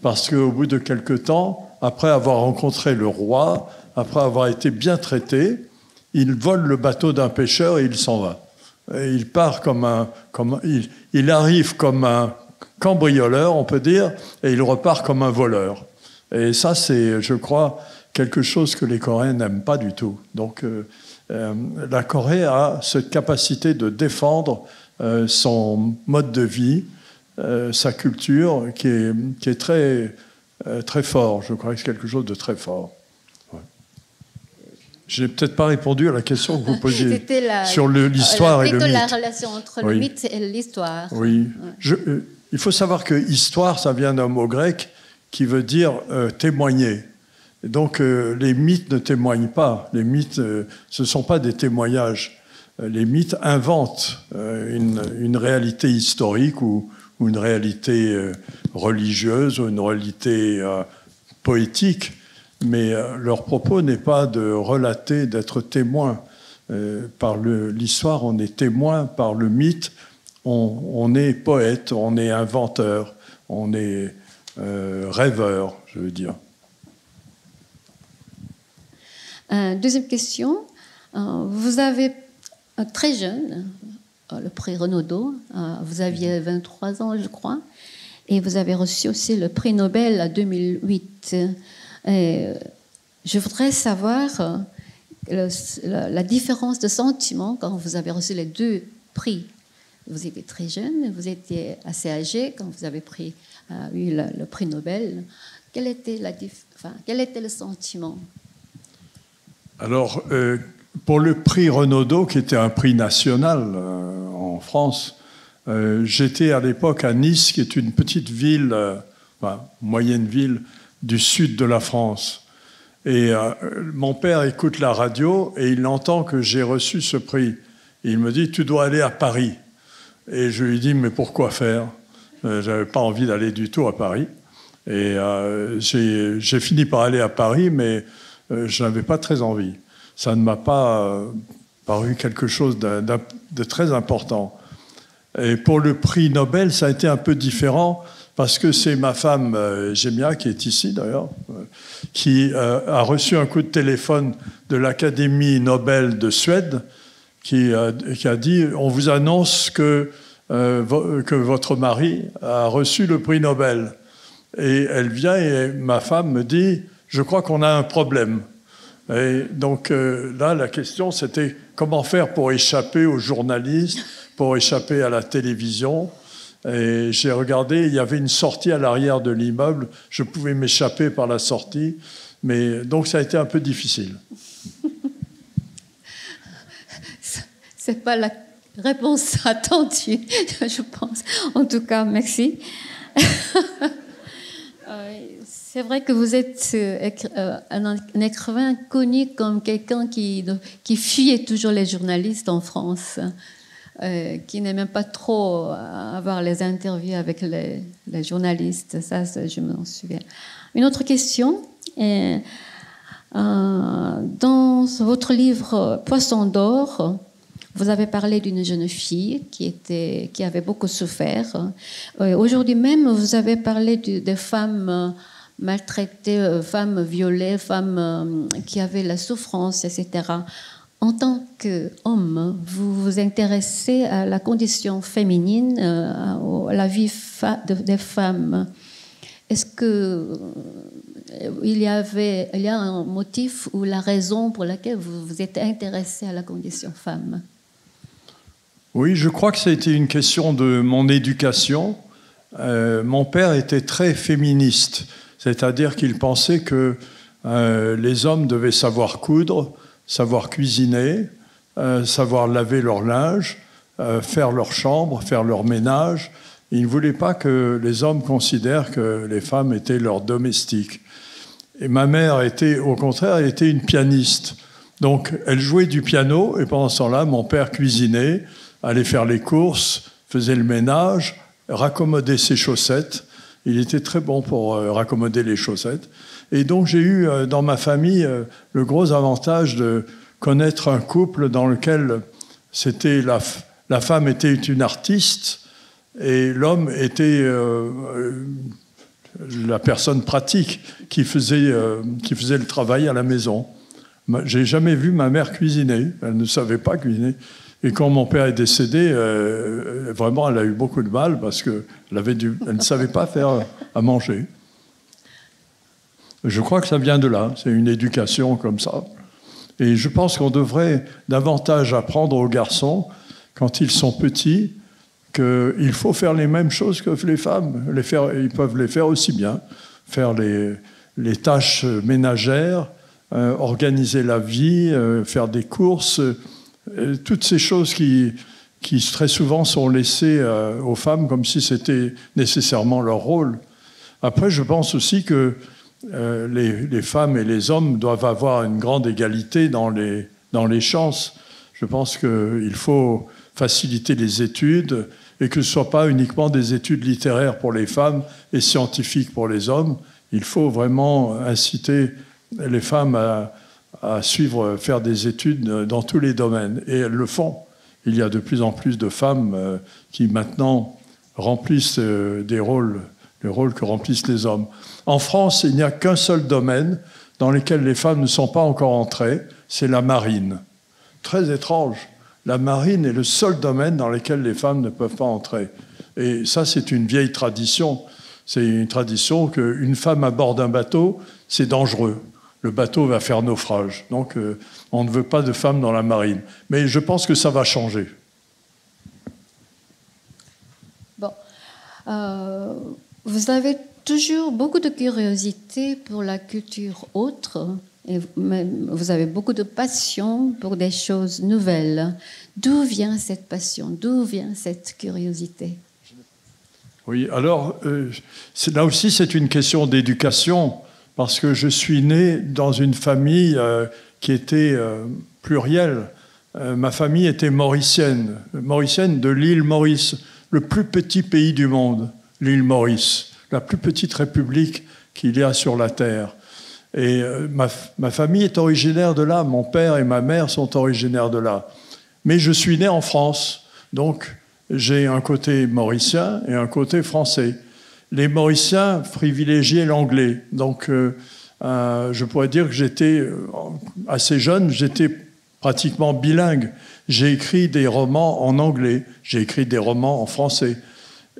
parce qu'au bout de quelque temps, après avoir rencontré le roi, après avoir été bien traité, il vole le bateau d'un pêcheur et il s'en va. Et il part il arrive comme un cambrioleur, on peut dire, et il repart comme un voleur. Et ça, c'est, je crois, quelque chose que les Coréens n'aiment pas du tout. Donc, la Corée a cette capacité de défendre son mode de vie, sa culture, qui est très, très fort. Je crois que c'est quelque chose de très fort. Ouais. Je n'ai peut-être pas répondu à la question que vous posiez sur l'histoire et le mythe. La relation entre le mythe et l'histoire. Oui. Ouais. Il faut savoir que histoire, ça vient d'un mot grec qui veut dire témoigner. Et donc, les mythes ne témoignent pas. Les mythes, ce ne sont pas des témoignages. Les mythes inventent une réalité historique ou une réalité religieuse ou une réalité poétique, mais leur propos n'est pas de relater, d'être témoin. Par l'histoire, on est témoin. Par le mythe, on est poète, on est inventeur, on est rêveur, je veux dire. Deuxième question. Vous avez très jeune, le prix Renaudot, vous aviez 23 ans, je crois, et vous avez reçu aussi le prix Nobel en 2008. Je voudrais savoir la différence de sentiment quand vous avez reçu les deux prix. Vous étiez très jeune, vous étiez assez âgé quand vous avez eu le prix Nobel. Quel était le sentiment? Alors, pour le prix Renaudot, qui était un prix national en France, j'étais à l'époque à Nice, qui est une petite ville, moyenne ville, du sud de la France. Et mon père écoute la radio et il entend que j'ai reçu ce prix. Et il me dit, tu dois aller à Paris. Et je lui dis, mais pourquoi faire? Je n'avais pas envie d'aller du tout à Paris. Et j'ai fini par aller à Paris, mais je n'avais pas très envie. Ça ne m'a pas paru quelque chose de très important. Et pour le prix Nobel, ça a été un peu différent, parce que c'est ma femme, Gemia, qui est ici d'ailleurs, qui a reçu un coup de téléphone de l'Académie Nobel de Suède, qui a dit « On vous annonce que votre mari a reçu le prix Nobel ». Et elle vient et ma femme me dit « Je crois qu'on a un problème ». Et donc là, la question, c'était comment faire pour échapper aux journalistes, pour échapper à la télévision. Et j'ai regardé, il y avait une sortie à l'arrière de l'immeuble. Je pouvais m'échapper par la sortie. Mais donc, ça a été un peu difficile. C'est pas la réponse attendue, je pense. En tout cas, merci. C'est vrai que vous êtes un écrivain connu comme quelqu'un qui fuyait toujours les journalistes en France, qui n'aimait pas trop avoir les interviews avec les journalistes. Ça, je m'en souviens. Une autre question. Dans votre livre Poisson d'or, vous avez parlé d'une jeune fille qui avait beaucoup souffert. Aujourd'hui même, vous avez parlé des femmes maltraitées, femmes violées, femmes qui avaient la souffrance, etc. En tant qu'homme, vous vous intéressez à la condition féminine, à la vie des femmes. Est-ce qu'il y a un motif ou la raison pour laquelle vous vous êtes intéressé à la condition femme? Oui, je crois que ça a été une question de mon éducation. Mon père était très féministe, c'est-à-dire qu'il pensait que les hommes devaient savoir coudre, savoir cuisiner, savoir laver leur linge, faire leur chambre, faire leur ménage, Il ne voulait pas que les hommes considèrent que les femmes étaient leurs domestiques. Et ma mère était, au contraire, elle était une pianiste. Donc, elle jouait du piano, et pendant ce temps-là, mon père cuisinait, allait faire les courses, faisait le ménage, raccommodait ses chaussettes. Il était très bon pour raccommoder les chaussettes. Et donc, j'ai eu dans ma famille le gros avantage de connaître un couple dans lequel c'était la femme était une artiste et l'homme était la personne pratique qui faisait le travail à la maison. J'ai jamais vu ma mère cuisiner. Elle ne savait pas cuisiner. Et quand mon père est décédé, vraiment, elle a eu beaucoup de mal parce qu'elle ne savait pas faire à manger. Je crois que ça vient de là. C'est une éducation comme ça. Et je pense qu'on devrait davantage apprendre aux garçons, quand ils sont petits, qu'il faut faire les mêmes choses que les femmes. Ils peuvent les faire aussi bien. Faire les tâches ménagères, organiser la vie, faire des courses, toutes ces choses qui très souvent sont laissées aux femmes comme si c'était nécessairement leur rôle. Après, je pense aussi que les femmes et les hommes doivent avoir une grande égalité dans les chances. Je pense qu'il faut faciliter les études et que ce ne soit pas uniquement des études littéraires pour les femmes et scientifiques pour les hommes. Il faut vraiment inciter les femmes à faire des études dans tous les domaines. Et elles le font. Il y a de plus en plus de femmes qui maintenant remplissent les rôles que remplissent les hommes. En France, il n'y a qu'un seul domaine dans lequel les femmes ne sont pas encore entrées, c'est la marine. Très étrange. La marine est le seul domaine dans lequel les femmes ne peuvent pas entrer. Et ça, c'est une vieille tradition. C'est une tradition qu'une femme à bord d'un bateau, c'est dangereux. Le bateau va faire naufrage. Donc, on ne veut pas de femmes dans la marine. Mais je pense que ça va changer. Bon. Vous avez toujours beaucoup de curiosité pour la culture autre. Et vous avez beaucoup de passion pour des choses nouvelles. D'où vient cette passion? D'où vient cette curiosité? Oui, alors, là aussi, c'est une question d'éducation, parce que je suis né dans une famille qui était plurielle. Ma famille était mauricienne de l'île Maurice, le plus petit pays du monde, l'île Maurice, la plus petite république qu'il y a sur la Terre. Et ma famille est originaire de là, mon père et ma mère sont originaires de là. Mais je suis né en France, donc j'ai un côté mauricien et un côté français. Les Mauriciens privilégiaient l'anglais, donc je pourrais dire que j'étais assez jeune, j'étais pratiquement bilingue. J'ai écrit des romans en anglais, j'ai écrit des romans en français.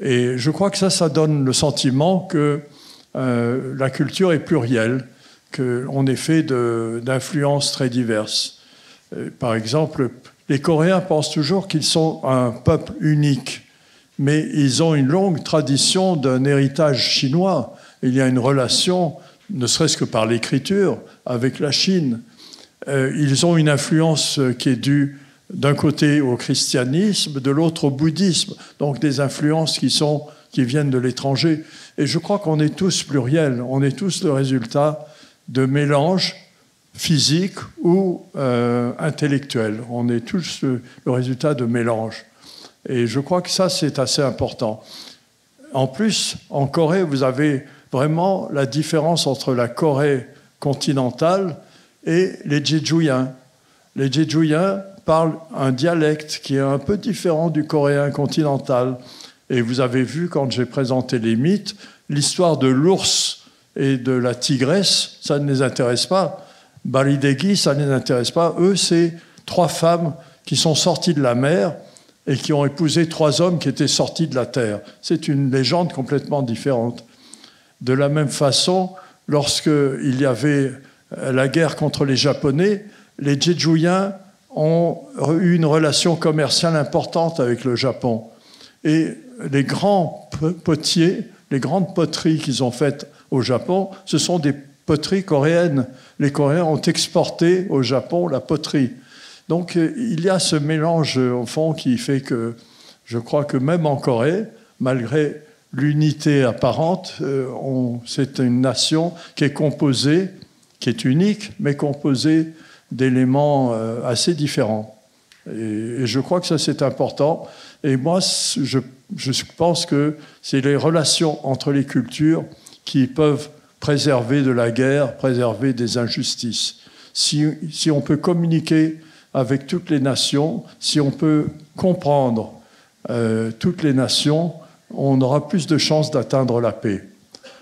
Et je crois que ça donne le sentiment que la culture est plurielle, qu'on est fait d'influences très diverses. Par exemple, les Coréens pensent toujours qu'ils sont un peuple unique, mais ils ont une longue tradition d'un héritage chinois. Il y a une relation, ne serait-ce que par l'écriture, avec la Chine. Ils ont une influence qui est due d'un côté au christianisme, de l'autre au bouddhisme, donc des influences qui viennent de l'étranger. Et je crois qu'on est tous pluriels, on est tous le résultat de mélanges physiques ou intellectuels. On est tous le résultat de mélanges. Et je crois que ça, c'est assez important. En plus, en Corée, vous avez vraiment la différence entre la Corée continentale et les Jejuiens. Les Jejuiens parlent un dialecte qui est un peu différent du coréen continental. Et vous avez vu, quand j'ai présenté les mythes, l'histoire de l'ours et de la tigresse, ça ne les intéresse pas. Baridegi, ça ne les intéresse pas. Eux, c'est 3 femmes qui sont sorties de la mer et qui ont épousé 3 hommes qui étaient sortis de la terre. C'est une légende complètement différente. De la même façon, lorsqu'il y avait la guerre contre les Japonais, les Jejuiens ont eu une relation commerciale importante avec le Japon. Et les grands potiers, les grandes poteries qu'ils ont faites au Japon, ce sont des poteries coréennes. Les Coréens ont exporté au Japon la poterie. Donc il y a ce mélange, au fond, qui fait que je crois que même en Corée, malgré l'unité apparente, c'est une nation qui est composée, qui est unique, mais composée d'éléments assez différents. Et je crois que ça, c'est important. Et moi, je pense que c'est les relations entre les cultures qui peuvent préserver de la guerre, préserver des injustices. Si on peut communiquer avec toutes les nations, si on peut comprendre toutes les nations, on aura plus de chances d'atteindre la paix.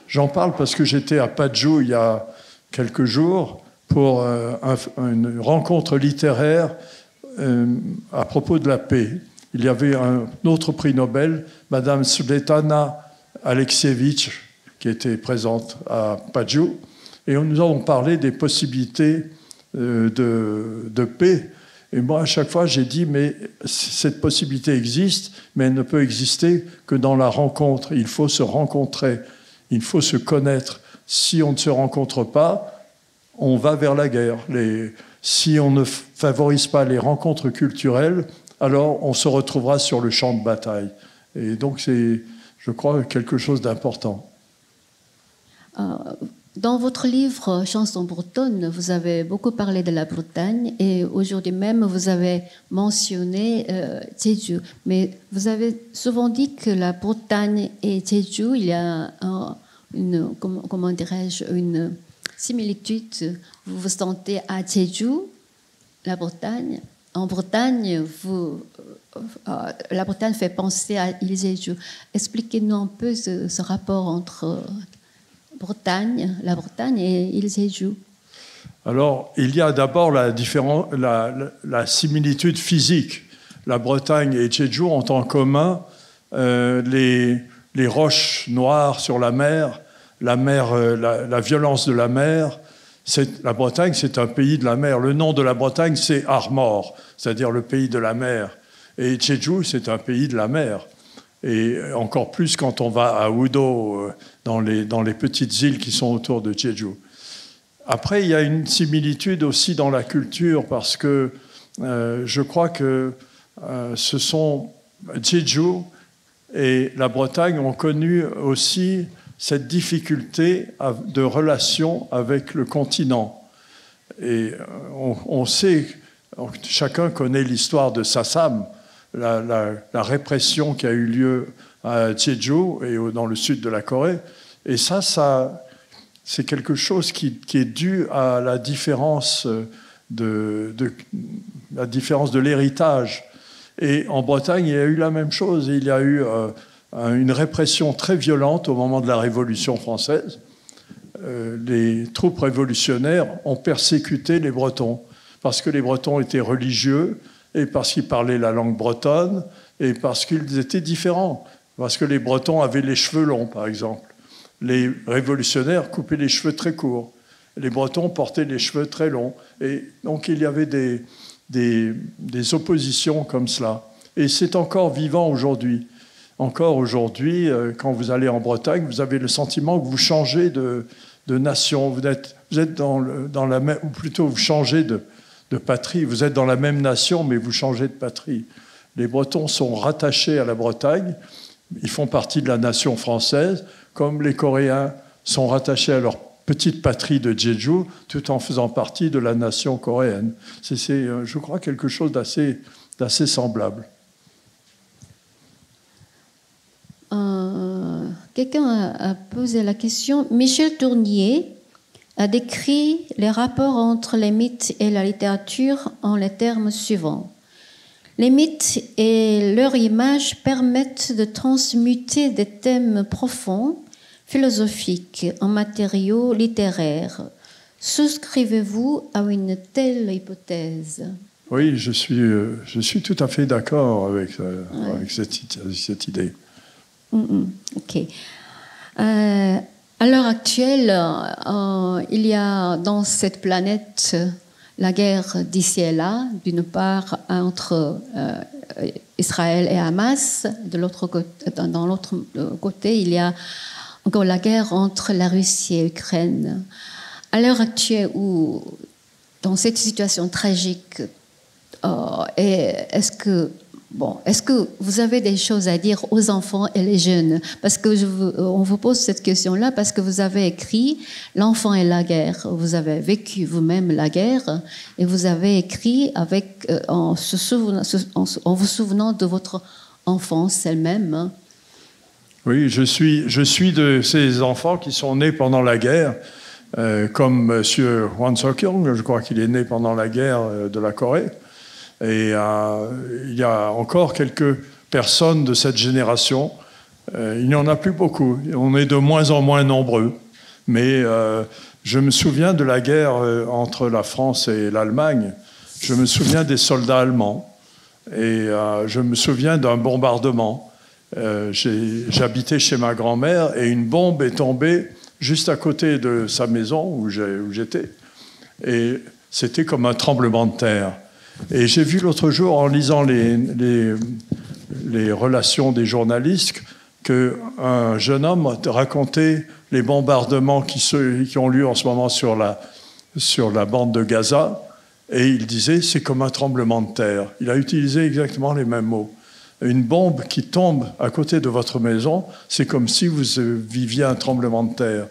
J'en parle parce que j'étais à Paju il y a quelques jours pour une rencontre littéraire à propos de la paix. Il y avait un autre prix Nobel, Madame Svetlana Alexievitch, qui était présente à Paju, et nous avons parlé des possibilités de paix. Et moi, à chaque fois, j'ai dit, mais cette possibilité existe, mais elle ne peut exister que dans la rencontre. Il faut se rencontrer, il faut se connaître. Si on ne se rencontre pas, on va vers la guerre. Si on ne favorise pas les rencontres culturelles, alors on se retrouvera sur le champ de bataille. Et donc, c'est, je crois, quelque chose d'important. Dans votre livre Chansons bretonnes, vous avez beaucoup parlé de la Bretagne et aujourd'hui même vous avez mentionné Jeju. Mais vous avez souvent dit que la Bretagne et Jeju, il y a comment dirais-je, une similitude. Vous vous sentez à Jeju, la Bretagne. En Bretagne, la Bretagne fait penser à l'île Jeju. Expliquez-nous un peu ce rapport entre la Bretagne et l'île Jeju. Alors, il y a d'abord la similitude physique. La Bretagne et Jeju ont en commun les roches noires sur la mer, la violence de la mer. La Bretagne, c'est un pays de la mer. Le nom de la Bretagne, c'est Armor, c'est-à-dire le pays de la mer. Et Jeju, c'est un pays de la mer. Et encore plus quand on va à Udo, dans les petites îles qui sont autour de Jeju. Après, il y a une similitude aussi dans la culture, parce que je crois que ce sont Jeju et la Bretagne ont connu aussi cette difficulté de relation avec le continent. Et on sait, chacun connaît l'histoire de Sassam, la répression qui a eu lieu à Jeju et dans le sud de la Corée. Et ça c'est quelque chose qui est dû à la différence de l'héritage. Et en Bretagne, il y a eu la même chose. Il y a eu une répression très violente au moment de la Révolution française. Les troupes révolutionnaires ont persécuté les Bretons parce que les Bretons étaient religieux et parce qu'ils parlaient la langue bretonne et parce qu'ils étaient différents. Parce que les Bretons avaient les cheveux longs, par exemple. Les révolutionnaires coupaient les cheveux très courts. Les Bretons portaient les cheveux très longs. Et donc, il y avait des oppositions comme cela. Et c'est encore vivant aujourd'hui. Encore aujourd'hui, quand vous allez en Bretagne, vous avez le sentiment que vous changez de nation. Vous êtes dans la même, ou plutôt vous changez de patrie. Vous êtes dans la même nation, mais vous changez de patrie. Les Bretons sont rattachés à la Bretagne. Ils font partie de la nation française, comme les Coréens sont rattachés à leur petite patrie de Jeju, tout en faisant partie de la nation coréenne. C'est je crois, quelque chose d'assez semblable. Quelqu'un a posé la question. Michel Tournier a décrit les rapports entre les mythes et la littérature en les termes suivants. Les mythes et leur image permettent de transmuter des thèmes profonds, philosophiques, en matériaux littéraires. Souscrivez-vous à une telle hypothèse ? Oui, je suis tout à fait d'accord avec cette idée. Ok. À l'heure actuelle, il y a dans cette planète la guerre d'ici et là, d'une part entre Israël et Hamas, dans l'autre côté, il y a encore la guerre entre la Russie et l'Ukraine. À l'heure actuelle, dans cette situation tragique, est-ce que Bon, est-ce que vous avez des choses à dire aux enfants et les jeunes? Parce que on vous pose cette question-là parce que vous avez écrit L'enfant et la guerre. Vous avez vécu vous-même la guerre et vous avez écrit avec, en vous souvenant de votre enfance elle-même. Oui, je suis de ces enfants qui sont nés pendant la guerre, comme M. Hwang Sok-yong, je crois qu'il est né pendant la guerre de la Corée. Et il y a encore quelques personnes de cette génération. Il n'y en a plus beaucoup. On est de moins en moins nombreux. Mais je me souviens de la guerre entre la France et l'Allemagne. Je me souviens des soldats allemands. Et je me souviens d'un bombardement. J'habitais chez ma grand-mère et une bombe est tombée juste à côté de sa maison où j'étais. Et c'était comme un tremblement de terre. Et j'ai vu l'autre jour, en lisant les relations des journalistes, qu'un jeune homme racontait les bombardements qui ont lieu en ce moment sur la bande de Gaza, et il disait c'est comme un tremblement de terre. Il a utilisé exactement les mêmes mots. Une bombe qui tombe à côté de votre maison, c'est comme si vous viviez un tremblement de terre.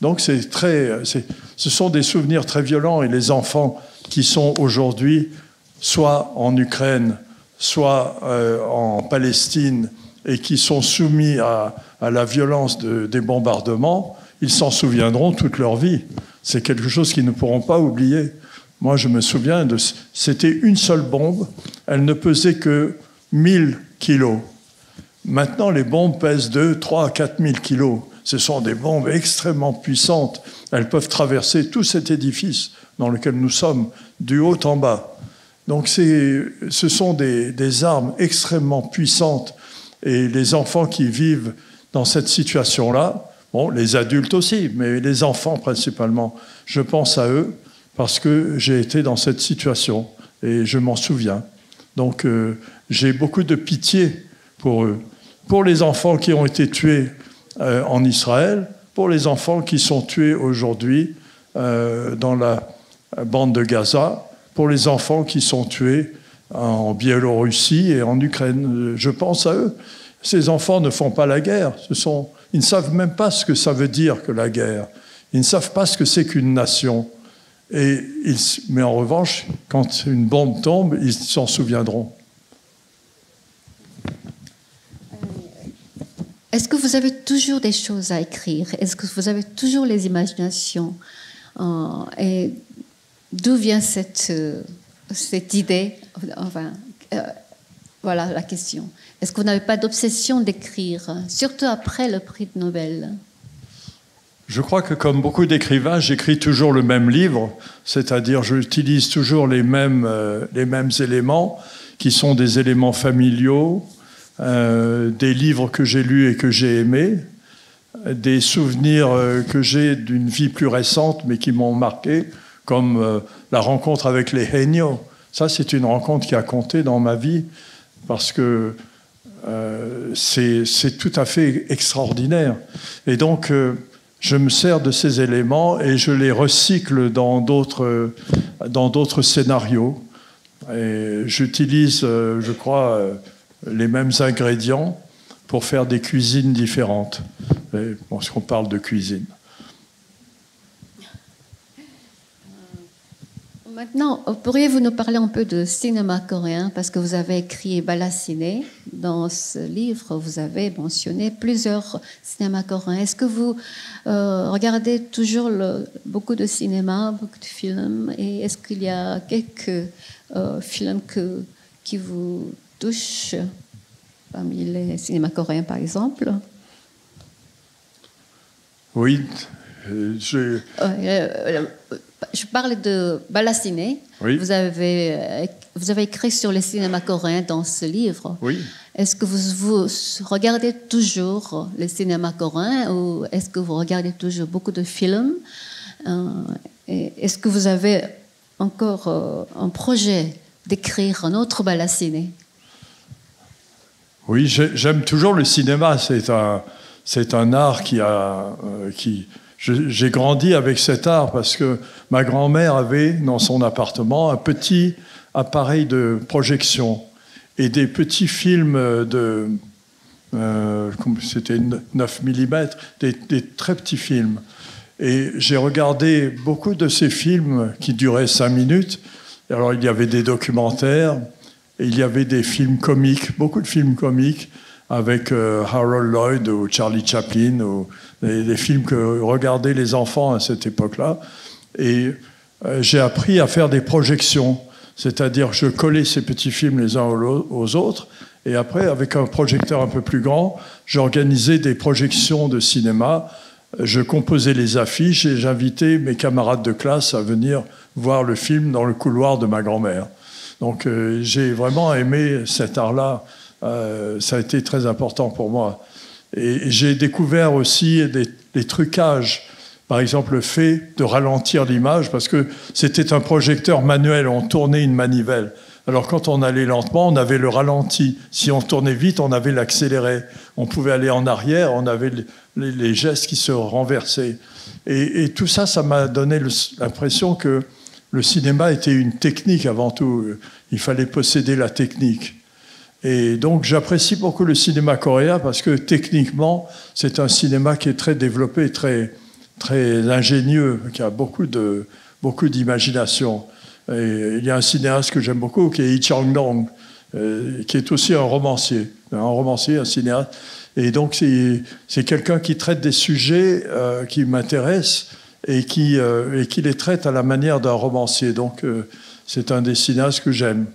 Donc ce sont des souvenirs très violents, et les enfants qui sont aujourd'hui soit en Ukraine, soit en Palestine, et qui sont soumis à la violence des bombardements, ils s'en souviendront toute leur vie. C'est quelque chose qu'ils ne pourront pas oublier. Moi, je me souviens, c'était une seule bombe, elle ne pesait que 1000 kilos. Maintenant, les bombes pèsent 2, 3, 4 000 kilos. Ce sont des bombes extrêmement puissantes. Elles peuvent traverser tout cet édifice dans lequel nous sommes, du haut en bas. Donc ce sont des armes extrêmement puissantes, et les enfants qui vivent dans cette situation-là, bon, les adultes aussi, mais les enfants principalement, je pense à eux parce que j'ai été dans cette situation et je m'en souviens. Donc j'ai beaucoup de pitié pour eux, pour les enfants qui ont été tués en Israël, pour les enfants qui sont tués aujourd'hui dans la bande de Gaza, pour les enfants qui sont tués en Biélorussie et en Ukraine. Je pense à eux. Ces enfants ne font pas la guerre. Ils ne savent même pas ce que ça veut dire que la guerre. Ils ne savent pas ce que c'est qu'une nation. Mais en revanche, quand une bombe tombe, ils s'en souviendront. Est-ce que vous avez toujours des choses à écrire? Est-ce que vous avez toujours les imaginations? Et d'où vient cette idée? Enfin, voilà la question. Est-ce que vous n'avez pas d'obsession d'écrire, surtout après le prix de Nobel? Je crois que comme beaucoup d'écrivains, j'écris toujours le même livre, c'est-à-dire j'utilise toujours les mêmes éléments, qui sont des éléments familiaux, des livres que j'ai lus et que j'ai aimés, des souvenirs que j'ai d'une vie plus récente mais qui m'ont marqué, comme la rencontre avec les Haenyeo. Ça, c'est une rencontre qui a compté dans ma vie parce que c'est tout à fait extraordinaire. Et donc, je me sers de ces éléments et je les recycle dans d'autres scénarios. Et j'utilise, je crois, les mêmes ingrédients pour faire des cuisines différentes. Parce qu'on parle de cuisine. Maintenant, pourriez-vous nous parler un peu de cinéma coréen, parce que vous avez écrit Balaciné. Dans ce livre, vous avez mentionné plusieurs cinémas coréens. Est-ce que vous regardez toujours beaucoup de cinéma, beaucoup de films, et est-ce qu'il y a quelques films qui vous touchent parmi les cinémas coréens, par exemple? Oui. Je parle de Balaciné. Oui. Vous avez écrit sur les cinémas coréens dans ce livre. Oui. Est-ce que vous regardez toujours les cinémas coréens ou est-ce que vous regardez toujours beaucoup de films? Est-ce que vous avez encore un projet d'écrire un autre Balaciné? Oui, j'aime toujours le cinéma. C'est un art j'ai grandi avec cet art parce que ma grand-mère avait dans son appartement un petit appareil de projection. et des petits films c'était 9 mm, des très petits films. Et j'ai regardé beaucoup de ces films qui duraient 5 minutes. Alors, il y avait des documentaires et il y avait des films comiques, beaucoup de films comiques avec Harold Lloyd ou Charlie Chaplin, ou des films que regardaient les enfants à cette époque-là. Et j'ai appris à faire des projections, c'est-à-dire je collais ces petits films les uns aux autres, et après, avec un projecteur un peu plus grand, j'organisais des projections de cinéma, je composais les affiches et j'invitais mes camarades de classe à venir voir le film dans le couloir de ma grand-mère. Donc j'ai vraiment aimé cet art-là, ça a été très important pour moi. Et j'ai découvert aussi des trucages. Par exemple, le fait de ralentir l'image, parce que c'était un projecteur manuel, on tournait une manivelle. Alors quand on allait lentement, on avait le ralenti. Si on tournait vite, on avait l'accéléré. On pouvait aller en arrière, on avait les gestes qui se renversaient. Et tout ça, ça m'a donné l'impression que le cinéma était une technique avant tout. Il fallait posséder la technique. Et donc j'apprécie beaucoup le cinéma coréen parce que techniquement, c'est un cinéma qui est très développé, très ingénieux, qui a beaucoup d'imagination. Et il y a un cinéaste que j'aime beaucoup, qui est Lee Chang-dong, qui est aussi un romancier, un cinéaste. Et donc c'est quelqu'un qui traite des sujets qui m'intéressent et qui les traite à la manière d'un romancier. Donc c'est un des cinéastes que j'aime.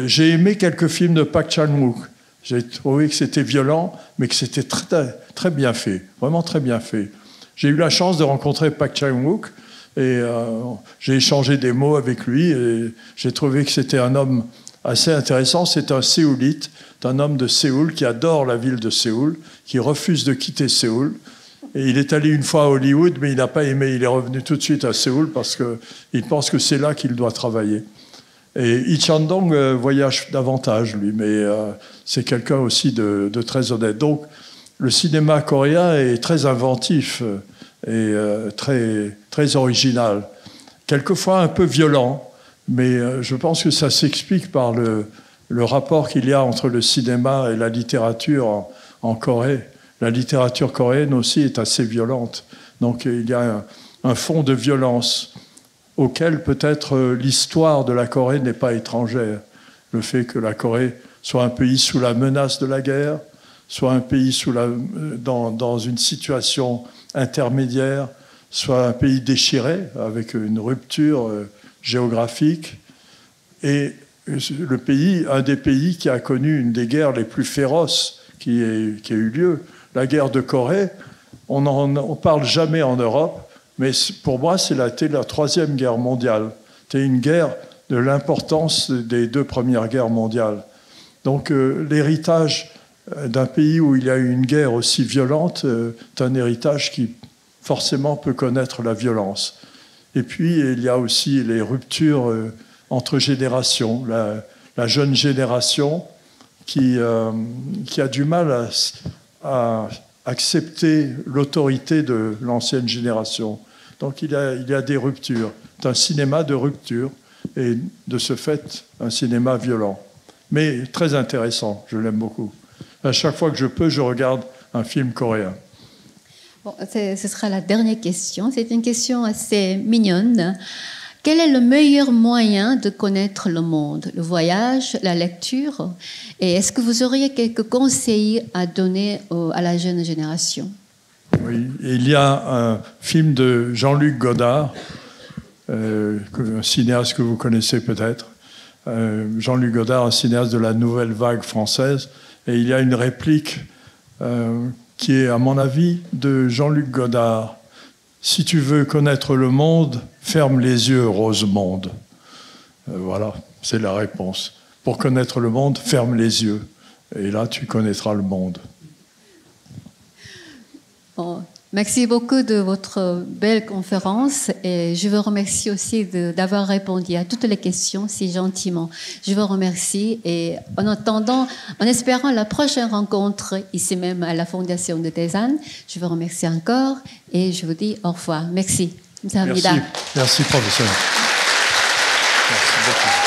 J'ai aimé quelques films de Park Chan-wook. J'ai trouvé que c'était violent, mais que c'était très, très bien fait, vraiment très bien fait. J'ai eu la chance de rencontrer Park Chan-wook et j'ai échangé des mots avec lui et j'ai trouvé que c'était un homme assez intéressant. C'est un Séoulite, un homme de Séoul qui adore la ville de Séoul, qui refuse de quitter Séoul. Et il est allé une fois à Hollywood, mais il n'a pas aimé. Il est revenu tout de suite à Séoul parce qu'il pense que c'est là qu'il doit travailler. Et Lee Chang-dong voyage davantage, lui, mais c'est quelqu'un aussi de très honnête. Donc, le cinéma coréen est très inventif et très, très original. Quelquefois un peu violent, mais je pense que ça s'explique par le rapport qu'il y a entre le cinéma et la littérature en Corée. La littérature coréenne aussi est assez violente. Donc, il y a un fond de violence auquel peut-être l'histoire de la Corée n'est pas étrangère. Le fait que la Corée soit un pays sous la menace de la guerre, soit un pays dans une situation intermédiaire, soit un pays déchiré avec une rupture géographique, et un des pays qui a connu une des guerres les plus féroces qui a eu lieu, la guerre de Corée. On ne parle jamais en Europe, mais pour moi, c'était la Troisième Guerre mondiale. C'était une guerre de l'importance des 2 premières guerres mondiales. Donc l'héritage d'un pays où il y a eu une guerre aussi violente est un héritage qui forcément peut connaître la violence. Et puis il y a aussi les ruptures entre générations. La jeune génération qui a du mal à accepter l'autorité de l'ancienne génération. Donc il y a des ruptures. C'est un cinéma de rupture et de ce fait, un cinéma violent. Mais très intéressant, je l'aime beaucoup. À chaque fois que je peux, je regarde un film coréen. Bon, ce sera la dernière question. C'est une question assez mignonne. Quel est le meilleur moyen de connaître le monde? Le voyage, la lecture? Et est-ce que vous auriez quelques conseils à donner à la jeune génération? Oui, il y a un film de Jean-Luc Godard, un cinéaste que vous connaissez peut-être. Jean-Luc Godard, un cinéaste de la nouvelle vague française. Et il y a une réplique qui est, à mon avis, de Jean-Luc Godard. Si tu veux connaître le monde, ferme les yeux, Rosemonde. Voilà, c'est la réponse. Pour connaître le monde, ferme les yeux. Et là, tu connaîtras le monde. Bon, merci beaucoup de votre belle conférence et je vous remercie aussi d'avoir répondu à toutes les questions si gentiment. Je vous remercie et en attendant, en espérant la prochaine rencontre ici même à la Fondation de Daesan, je vous remercie encore et je vous dis au revoir. Merci. Merci, professeur. Merci beaucoup.